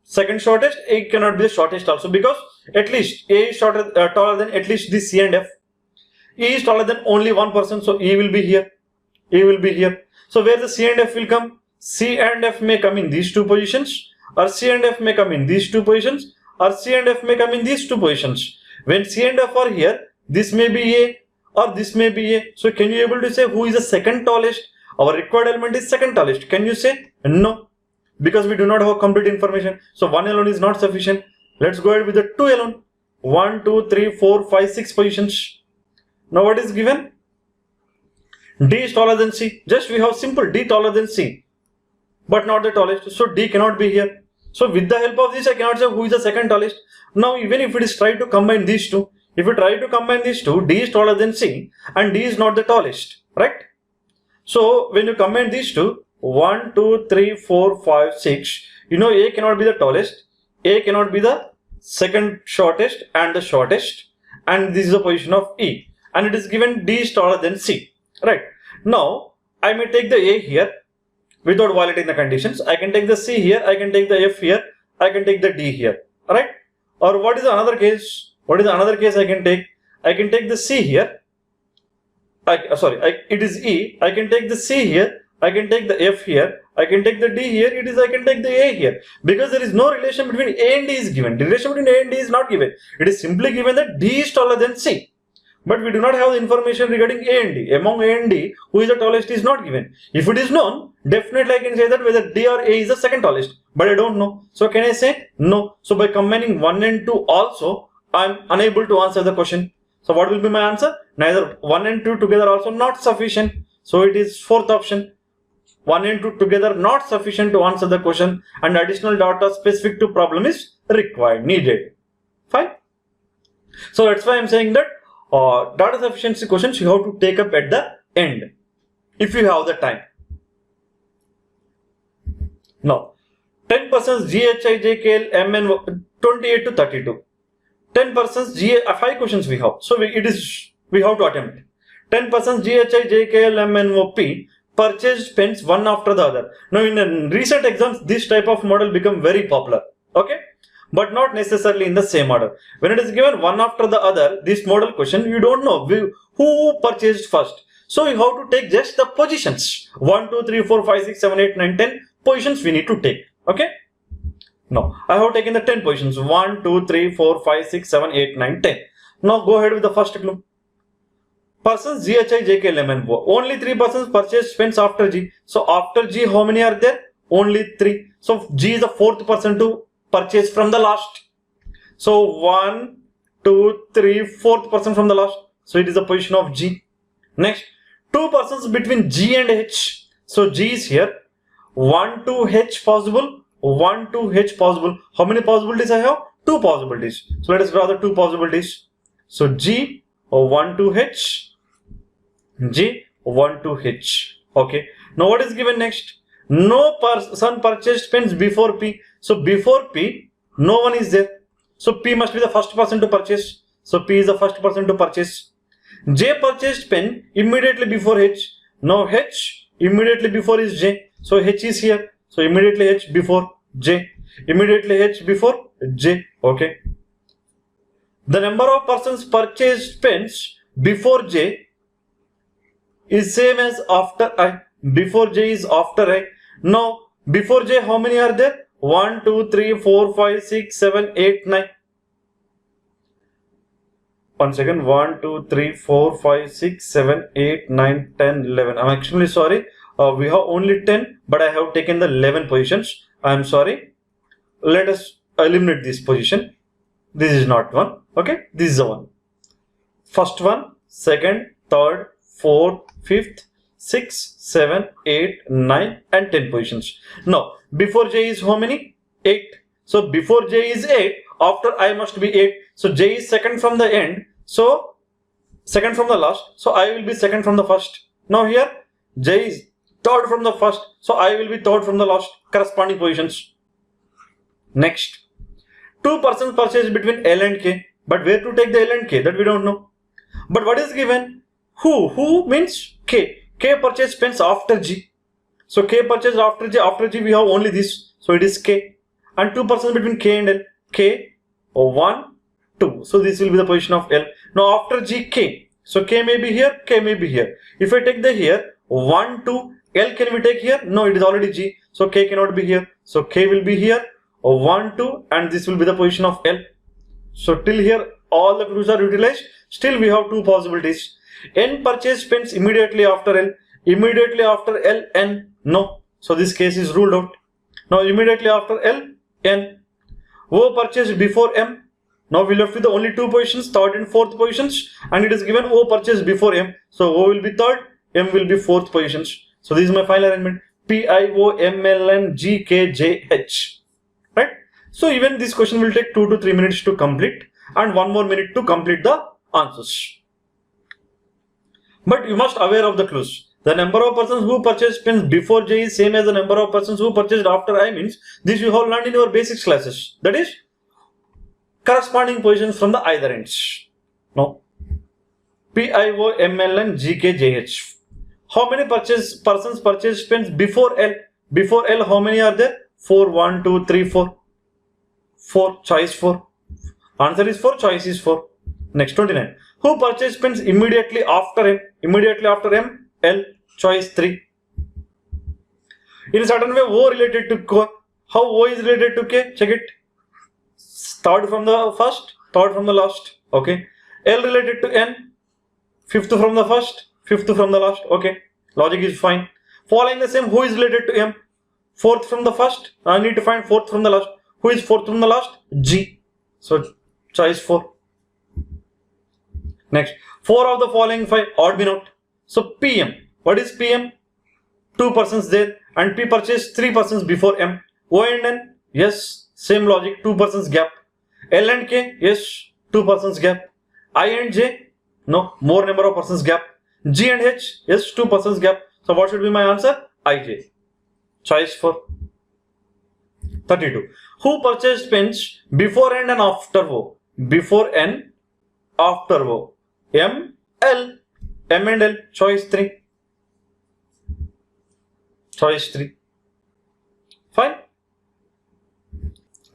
Speaker 1: second shortest. A cannot be the shortest also, because at least A is taller than at least the C and F. E is taller than only one person, so E will be here. E will be here. So where the C and F will come? C and F may come in these two positions, or C and F may come in these two positions, or C and F may come in these two positions. When C and F are here, this may be A or this may be A. So can you able to say who is the second tallest? Our required element is second tallest. Can you say? No, because we do not have complete information. So 1 alone is not sufficient. Let's go ahead with the 2 alone. 1, 2, 3, 4, 5, 6 positions. Now what is given? D is taller than C. Just we have simple D taller than C, but not the tallest. So D cannot be here. So with the help of this, I cannot say who is the second tallest. Now even if it is tried to combine these two, if you try to combine these two, D is taller than C and D is not the tallest, right? So when you combine these two, 1, 2, 3, 4, 5, 6, you know A cannot be the tallest, A cannot be the second shortest and the shortest, and this is the position of E, and it is given D is taller than C, right? Now I may take the A here without violating the conditions. I can take the C here, I can take the F here, I can take the D here, right? Or what is another case? What is another case I can take? I can take the C here. It is E. I can take the C here. I can take the F here. I can take the D here. I can take the A here. Because there is no relation between A and D is given. The relation between A and D is not given. It is simply given that D is taller than C. But we do not have the information regarding A and D. Among A and D, who is the tallest is not given. If it is known, definitely I can say that whether D or A is the second tallest. But I don't know. So can I say no? So by combining 1 and 2 also, I am unable to answer the question. So what will be my answer? Neither 1 and 2 together also not sufficient. So it is fourth option. 1 and 2 together not sufficient to answer the question, and additional data specific to problem is required, needed. Fine. So that's why I'm saying that data sufficiency questions you have to take up at the end if you have the time. Now 10 persons GHI, JKL, MN 28 to 32. 10 persons GA, 5 questions we have. So we have to attempt. 10 persons GHI, JKL, MNOP purchased pens one after the other. Now in recent exams, this type of model become very popular. Okay, but not necessarily in the same order. When it is given one after the other, this model question, you don't know who purchased first. So you have to take just the positions. 1, 2, 3, 4, 5, 6, 7, 8, 9, 10 positions we need to take. Okay. Now I have taken the 10 positions. 1, 2, 3, 4, 5, 6, 7, 8, 9, 10. Now go ahead with the first clue. Persons GHI, JKL, MNO. Only 3 persons purchased pens after G. So after G, how many are there? Only 3. So G is the fourth person to purchase from the last. So 1, 2, 3, fourth person from the last. So it is the position of G. Next, 2 persons between G and H. So G is here. 1 to H possible. 1 to H possible. How many possibilities I have? 2 possibilities. So let us draw the 2 possibilities. So G 1 to H, G 1 to H. Okay. Now what is given next? No person purchased pens before P. So before P, no one is there. So P must be the first person to purchase. So P is the first person to purchase. J purchased pen immediately before H. Now H immediately before is J. So H is here. So immediately H before J. Immediately H before J. Okay. The number of persons purchased pens before J is same as after I. Before J is after I. Now, before J, how many are there? 1, 2, 3, 4, 5, 6, 7, 8, 9. One second. 1, 2, 3, 4, 5, 6, 7, 8, 9, 10, 11. I'm actually sorry. We have only 10, but I have taken the 11 positions. I'm sorry. Let us eliminate this position. This is not one. Okay. This is the one. First one, second, third, fourth, fifth, 6, 7, 8, 9 and 10 positions. Now, before J is how many? 8. So, before J is 8, after I must be 8. So, J is second from the end. So, second from the last. So, I will be second from the first. Now, here, J is third from the first. So, I will be third from the last. Corresponding positions. Next, two persons purchased between L and K. But where to take the L and K? That we don't know. But what is given? Who? Who means K. K purchased pens after G. So K purchased after G. After G we have only this. So it is K. And two persons between K and L. K, 1, 2. So this will be the position of L. Now after G, K. So K may be here, K may be here. If I take the here, 1, 2, L can we take here? No, it is already G. So K cannot be here. So K will be here, 1, 2 and this will be the position of L. So till here all the clues are utilized. Still we have two possibilities. N purchased pens immediately after L. Immediately after L, N. No. So this case is ruled out. Now immediately after L, N. O purchased before M. Now we left with the only two positions, third and fourth positions. And it is given O purchased before M. So O will be third, M will be fourth positions. So this is my final arrangement. P, I, O, M, L, N, G, K, J, H. Right? So even this question will take 2 to 3 minutes to complete. And 1 more minute to complete the answers. But you must aware of the clues. The number of persons who purchased pens before J is same as the number of persons who purchased after I means this you have learned in your basics classes. That is corresponding positions from the either ends. Now, P, I, O, M, L, N, G, K, J, H. How many persons purchased pens before L? Before L, how many are there? 4, 1, 2, 3, 4. 4, choice 4. Answer is 4, choice is 4. Next, 29. Who purchased pens immediately after M? Immediately after M, L, choice 3. In a certain way, O related to K. How O is related to K? Check it. Third from the first, third from the last. Okay. L related to N. Fifth from the first, fifth from the last. Okay. Logic is fine. Following the same, who is related to M? Fourth from the first. I need to find fourth from the last. Who is fourth from the last? G. So, choice 4. Next, 4 of the following 5 odd bin out. So PM, what is PM? 2 persons there and P purchased 3 persons before M. O and N, yes, same logic, 2 persons gap. L and K, yes, 2 persons gap. I and J, no, more number of persons gap. G and H, yes, 2 persons gap. So what should be my answer? IJ. Choice 4. 32. Who purchased pens before N and after O? Before N, after O. M, L, M and L, choice 3. Choice 3. Fine.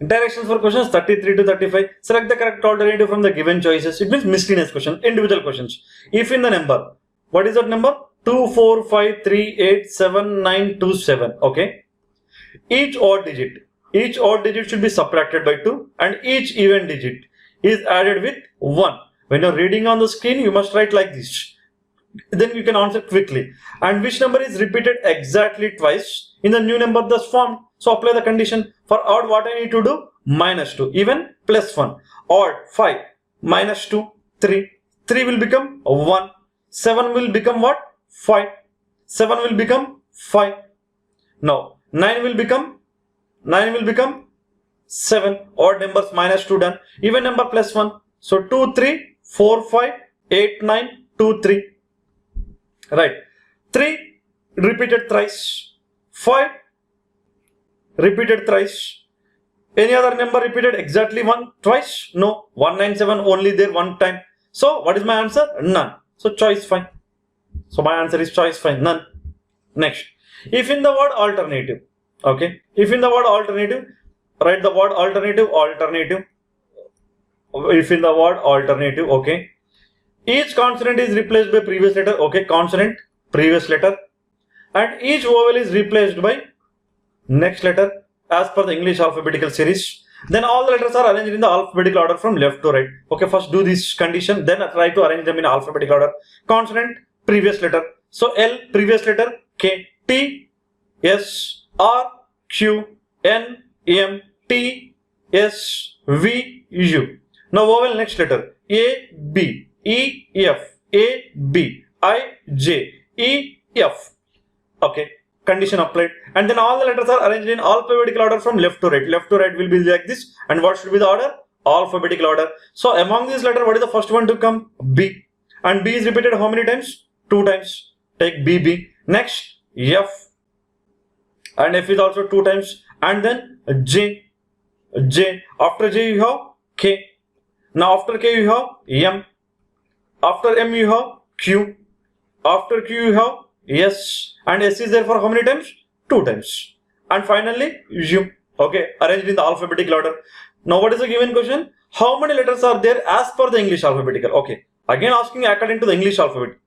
Speaker 1: Directions for questions 33 to 35. Select the correct alternative from the given choices. It means miscellaneous question, individual questions. If in the number, what is that number? 2, 4, 5, 3, 8, 7, 9, 2, 7. Okay. Each odd digit should be subtracted by 2 and each even digit is added with 1. When you're reading on the screen, you must write like this. Then you can answer quickly. And which number is repeated exactly twice in the new number thus formed? So apply the condition. For odd, what I need to do? -2. Even +1. Odd, 5. -2, 3. 3 will become 1. 7 will become what? 5. 7 will become 5. Now, 9 will become 7. Odd numbers -2 done. Even number +1. So 2, 3, 4, 5, 8, 9, 2, 3. Right. 3 repeated thrice. 5 repeated thrice. Any other number repeated exactly twice? No. 197 only there one time. So what is my answer? None. So choice fine. So my answer is choice fine. None. Next. If in the word alternative. Okay. If in the word alternative, write the word alternative. If in the word alternative, okay. Each consonant is replaced by previous letter, okay. Consonant, previous letter, and each vowel is replaced by next letter as per the English alphabetical series. Then all the letters are arranged in the alphabetical order from left to right. Okay, first do this condition, then try to arrange them in alphabetical order. Consonant, previous letter. So L, previous letter K, T, S, R, Q, N, M, T, S, V, U. Now vowel, next letter A, B, E, F, A, B, I, J, E, F. Okay, condition applied. And then all the letters are arranged in alphabetical order from left to right. Left to right will be like this. And what should be the order? Alphabetical order. So among these letters, what is the first one to come? B. And B is repeated how many times? 2 times. Take B, B. Next, F. And F is also 2 times. And then J. J. After J you have K. Now after K you have M. After M you have Q. After Q you have S, and S is there for how many times? 2 times. And finally U. Okay, arranged in the alphabetical order. Now what is the given question? How many letters are there as per the English alphabetical? Okay, again asking according to the English alphabet.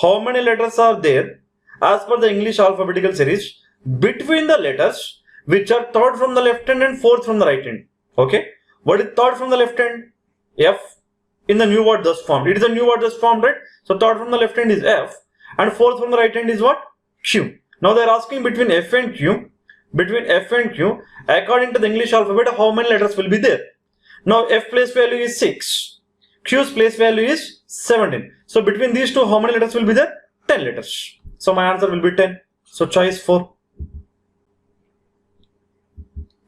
Speaker 1: How many letters are there as per the English alphabetical series between the letters which are third from the left hand and fourth from the right hand? Okay, what is third from the left hand? F. In the new word thus formed. It is a new word thus formed, right? So third from the left hand is F. And fourth from the right hand is what? Q. Now they are asking between F and Q. Between F and Q, according to the English alphabet, how many letters will be there? Now F place value is 6. Q's place value is 17. So between these two, how many letters will be there? 10 letters. So my answer will be 10. So choice 4.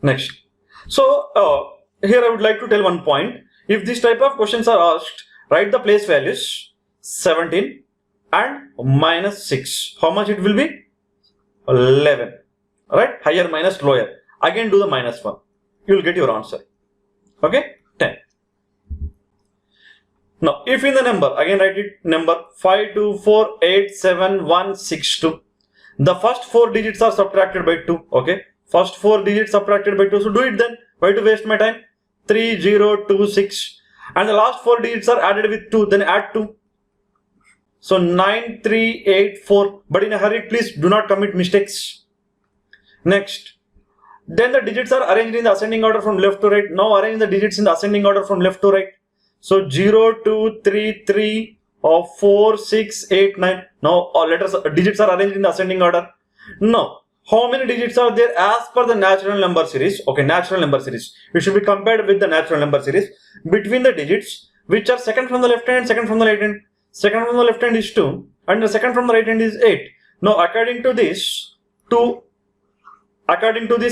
Speaker 1: Next. So here I would like to tell one point. If this type of questions are asked, write the place values 17 and minus 6. How much it will be? 11. Right? Higher minus lower. Again do the minus 1. You will get your answer. Okay? 10. Now, if in the number, again write it number 52487162. The first 4 digits are subtracted by 2. Okay? First 4 digits subtracted by 2. So do it then. Why to waste my time? 3026. And the last 4 digits are added with 2. Then add 2. So 9384, but in a hurry, please do not commit mistakes. Next, then the digits are arranged in the ascending order from left to right. Now arrange the digits in the ascending order from left to right. So 0, 2, 3, 3, or 4, 6, 8, 9. Now all digits are arranged in the ascending order. Now, how many digits are there as per the natural number series? Okay, natural number series. It should be compared with the natural number series between the digits which are second from the left hand and second from the right hand. Second from the left hand is 2 and the second from the right hand is 8. Now according to this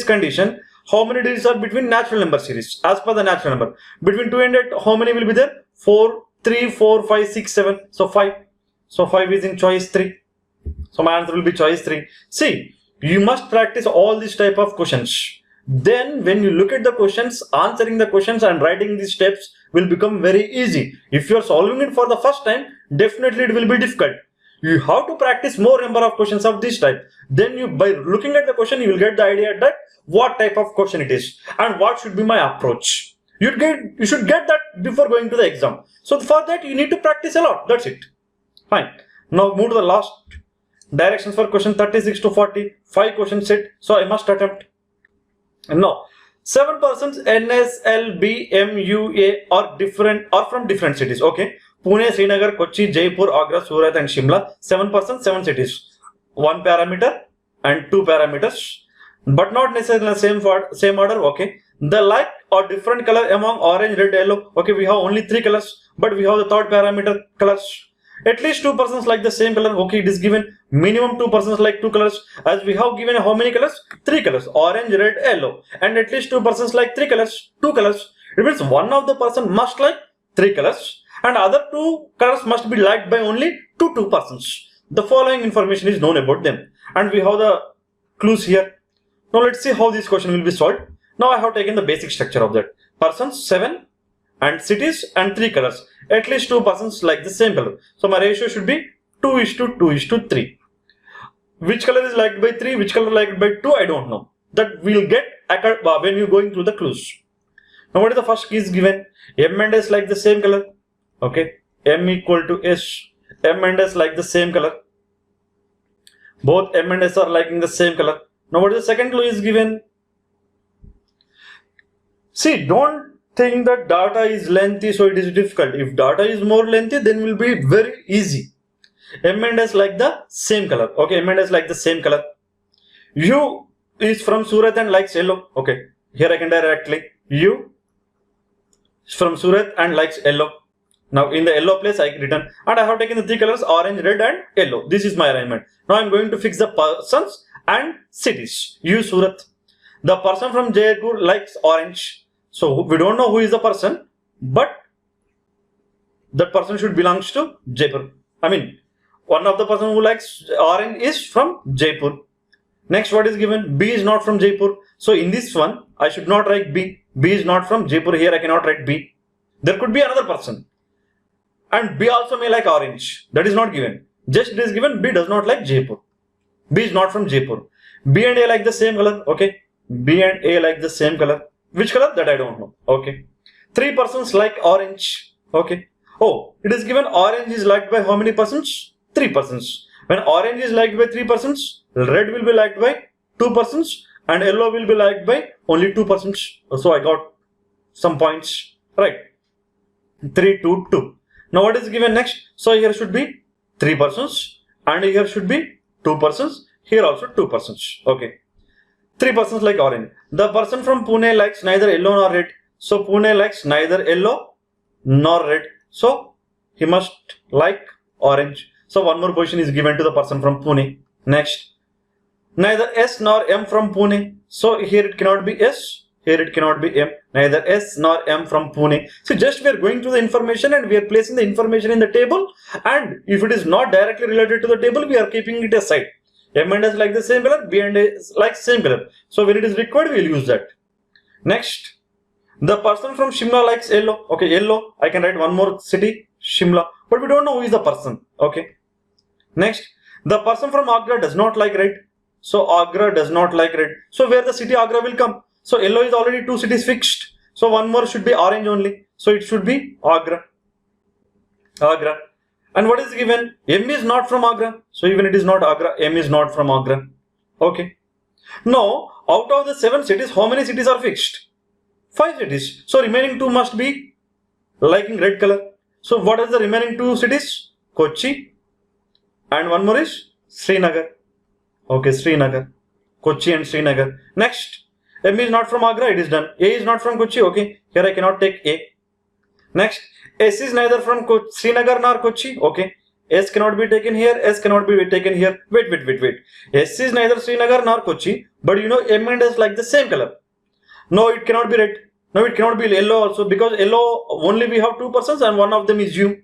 Speaker 1: condition, how many digits are between natural number series as per the natural number? Between 2 and 8, how many will be there? 4, 3, 4, 5, 6, 7. So 5. So 5 is in choice 3. So my answer will be choice 3. See, you must practice all these type of questions. Then when you look at the questions, answering the questions and writing these steps will become very easy. If you are solving it for the first time, definitely it will be difficult. You have to practice more number of questions of this type. Then you, by looking at the question, you will get the idea that what type of question it is and what should be my approach. You should get that before going to the exam. So for that you need to practice a lot. That's it. Fine. Now move to the last directions for question 36 to 40. 5 questions set. So I must attempt. No, 7 persons NSLBMUA are from different cities. Okay, Pune, Srinagar, Kochi, Jaipur, Agra, Surat, and Shimla. 7 persons, 7 cities. 1 parameter and 2 parameters, but not necessarily in the same order. Okay, the like or different color among orange, red, yellow. Okay, we have only 3 colors, but we have the third parameter colors. At least 2 persons like the same color. Okay, it is given minimum 2 persons like 2 colors, as we have given how many colors? 3 colors, orange, red, yellow, and at least 2 persons like 3 colors, 2 colors. It means one of the person must like 3 colors and other 2 colors must be liked by only 2 persons. The following information is known about them, and we have the clues here. Now let's see how this question will be solved. Now I have taken the basic structure of that. Persons 7 and cities and 3 colors. At least 2 persons like the same color. So my ratio should be 2:2:3. Which color is liked by 3, which color liked by 2, I don't know. That we'll get when you're going through the clues. Now what is the first key is given? M and S like the same color. Okay, M equal to S. M and S like the same color. Both M and S are liking the same color. Now what is the second clue is given? See, don't think that data is lengthy so it is difficult. If data is more lengthy, then it will be very easy. M and S like the same color. Okay, M and S like the same color. U is from Surat and likes yellow. Okay, here I can directly U is from Surat and likes yellow. Now in the yellow place I written, and I have taken the three colors orange, red and yellow. This is my arrangement. Now I am going to fix the persons and cities. U Surat. The person from Jaipur likes orange. So we don't know who is the person, but that person should belongs to Jaipur. I mean, one of the person who likes orange is from Jaipur. Next, what is given? B is not from Jaipur. So in this one, I should not write B. B is not from Jaipur. Here I cannot write B. There could be another person. And B also may like orange. That is not given. Just it is given B does not like Jaipur. B is not from Jaipur. B and A like the same color. Okay. B and A like the same color. Which color? That I don't know. Okay. Three persons like orange. Okay. Oh, it is given orange is liked by how many persons? 3 persons. When orange is liked by 3 persons, red will be liked by 2 persons and yellow will be liked by only 2 persons. So I got some points. Right. 3, 2, 2. Now what is given next? So here should be 3 persons and here should be 2 persons. Here also 2 persons. Okay. 3 persons like orange. The person from Pune likes neither yellow nor red. So Pune likes neither yellow nor red. So he must like orange. So one more position is given to the person from Pune. Next. Neither S nor M from Pune. So here it cannot be S. Here it cannot be M. Neither S nor M from Pune. So just we are going through the information and we are placing the information in the table. And if it is not directly related to the table, we are keeping it aside. M and S like the same color, B and A like same color. So when it is required, we will use that. Next, the person from Shimla likes yellow. Okay, yellow. I can write one more city, Shimla. But we don't know who is the person. Okay. Next, the person from Agra does not like red. So Agra does not like red. So where the city Agra will come? So yellow is already 2 cities fixed. So one more should be orange only. So it should be Agra. Agra. And what is given? M is not from Agra. So even it is not Agra, M is not from Agra. Okay. Now, out of the 7 cities, how many cities are fixed? 5 cities. So remaining 2 must be liking red color. So what is the remaining 2 cities? Kochi and one more is Srinagar. Okay, Srinagar. Kochi and Srinagar. Next, M is not from Agra, it is done. A is not from Kochi. Okay, here I cannot take A. Next, S is neither from Srinagar nor Kochi. Okay, S cannot be taken here, S cannot be taken here. Wait. S is neither Srinagar nor Kochi, but you know M and S like the same color. No, it cannot be red. No, it cannot be yellow also, because yellow only we have 2 persons and one of them is you.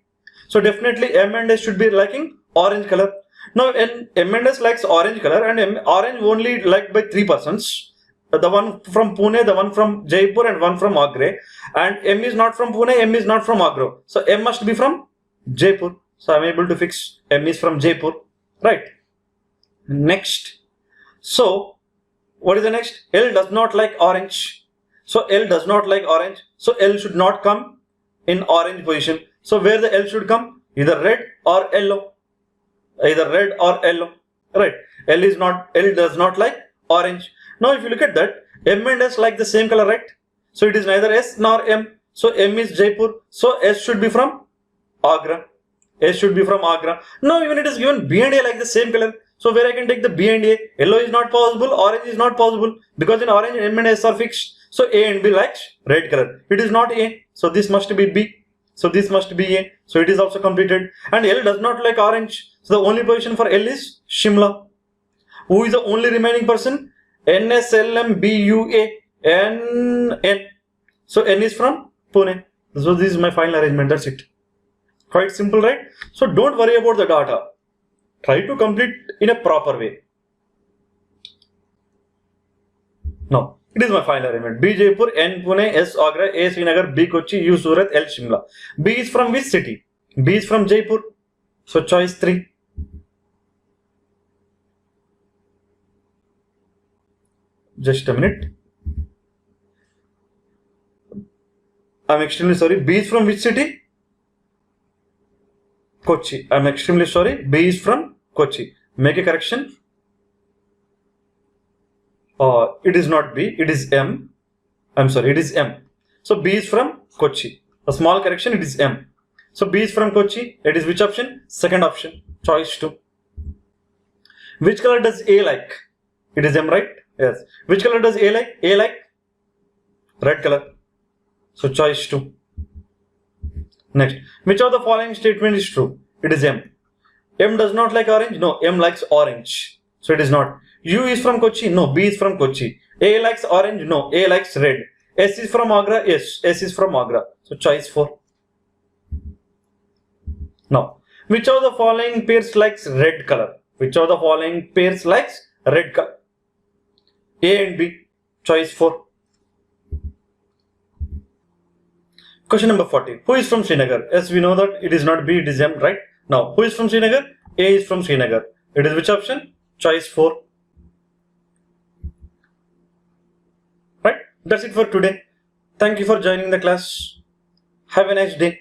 Speaker 1: So definitely M and S should be liking orange color. Now M and S likes orange color and orange only liked by 3 persons. The one from Pune, the one from Jaipur and one from Agra. And M is not from Pune, M is not from Agra. So M must be from Jaipur. So I am able to fix M is from Jaipur. Right. Next. So what is the next? L does not like orange. So L does not like orange. So L should not come in orange position. So where the L should come? Either red or yellow. Either red or yellow. Right. L does not like orange. Now if you look at that, M and S like the same color, right? So it is neither S nor M. So M is Jaipur. So S should be from Agra. S should be from Agra. Now even it is given B and A like the same color. So where I can take the B and A? Yellow is not possible, orange is not possible. Because in orange M and S are fixed. So A and B likes red color. It is not A. So this must be B. So this must be A. So it is also completed. And L does not like orange. So the only position for L is Shimla. Who is the only remaining person? NSLMBUA N. So N is from Pune. So this is my final arrangement. That's it. Quite simple, right? So don't worry about the data. Try to complete in a proper way. Now, it is my final arrangement. B Jaipur, N Pune, S Agra, A Srinagar, B Kochi, U Surat, L Shimla. B is from which city? B is from Jaipur. So choice 3. Just a minute. I'm extremely sorry. B is from which city? Kochi. I'm extremely sorry. B is from Kochi. Make a correction. It is not B, it is M. I'm sorry, it is M. So B is from Kochi. A small correction, it is M. So B is from Kochi. It is which option? Second option. Choice 2. Which color does A like? It is M, right? Yes. Which color does A like? A like red color. So choice 2. Next, which of the following statement is true? It is M. M does not like orange? No, M likes orange. So it is not. U is from Kochi? No, B is from Kochi. A likes orange? No, A likes red. S is from Agra? Yes, S is from Agra. So choice 4. Now, which of the following pairs likes red color? Which of the following pairs likes red color? A and B. Choice 4. Question number 40. Who is from Srinagar? Yes, we know that it is not B, it is M, right? Now, who is from Srinagar? A is from Srinagar. It is which option? Choice 4. Right? That's it for today. Thank you for joining the class. Have a nice day.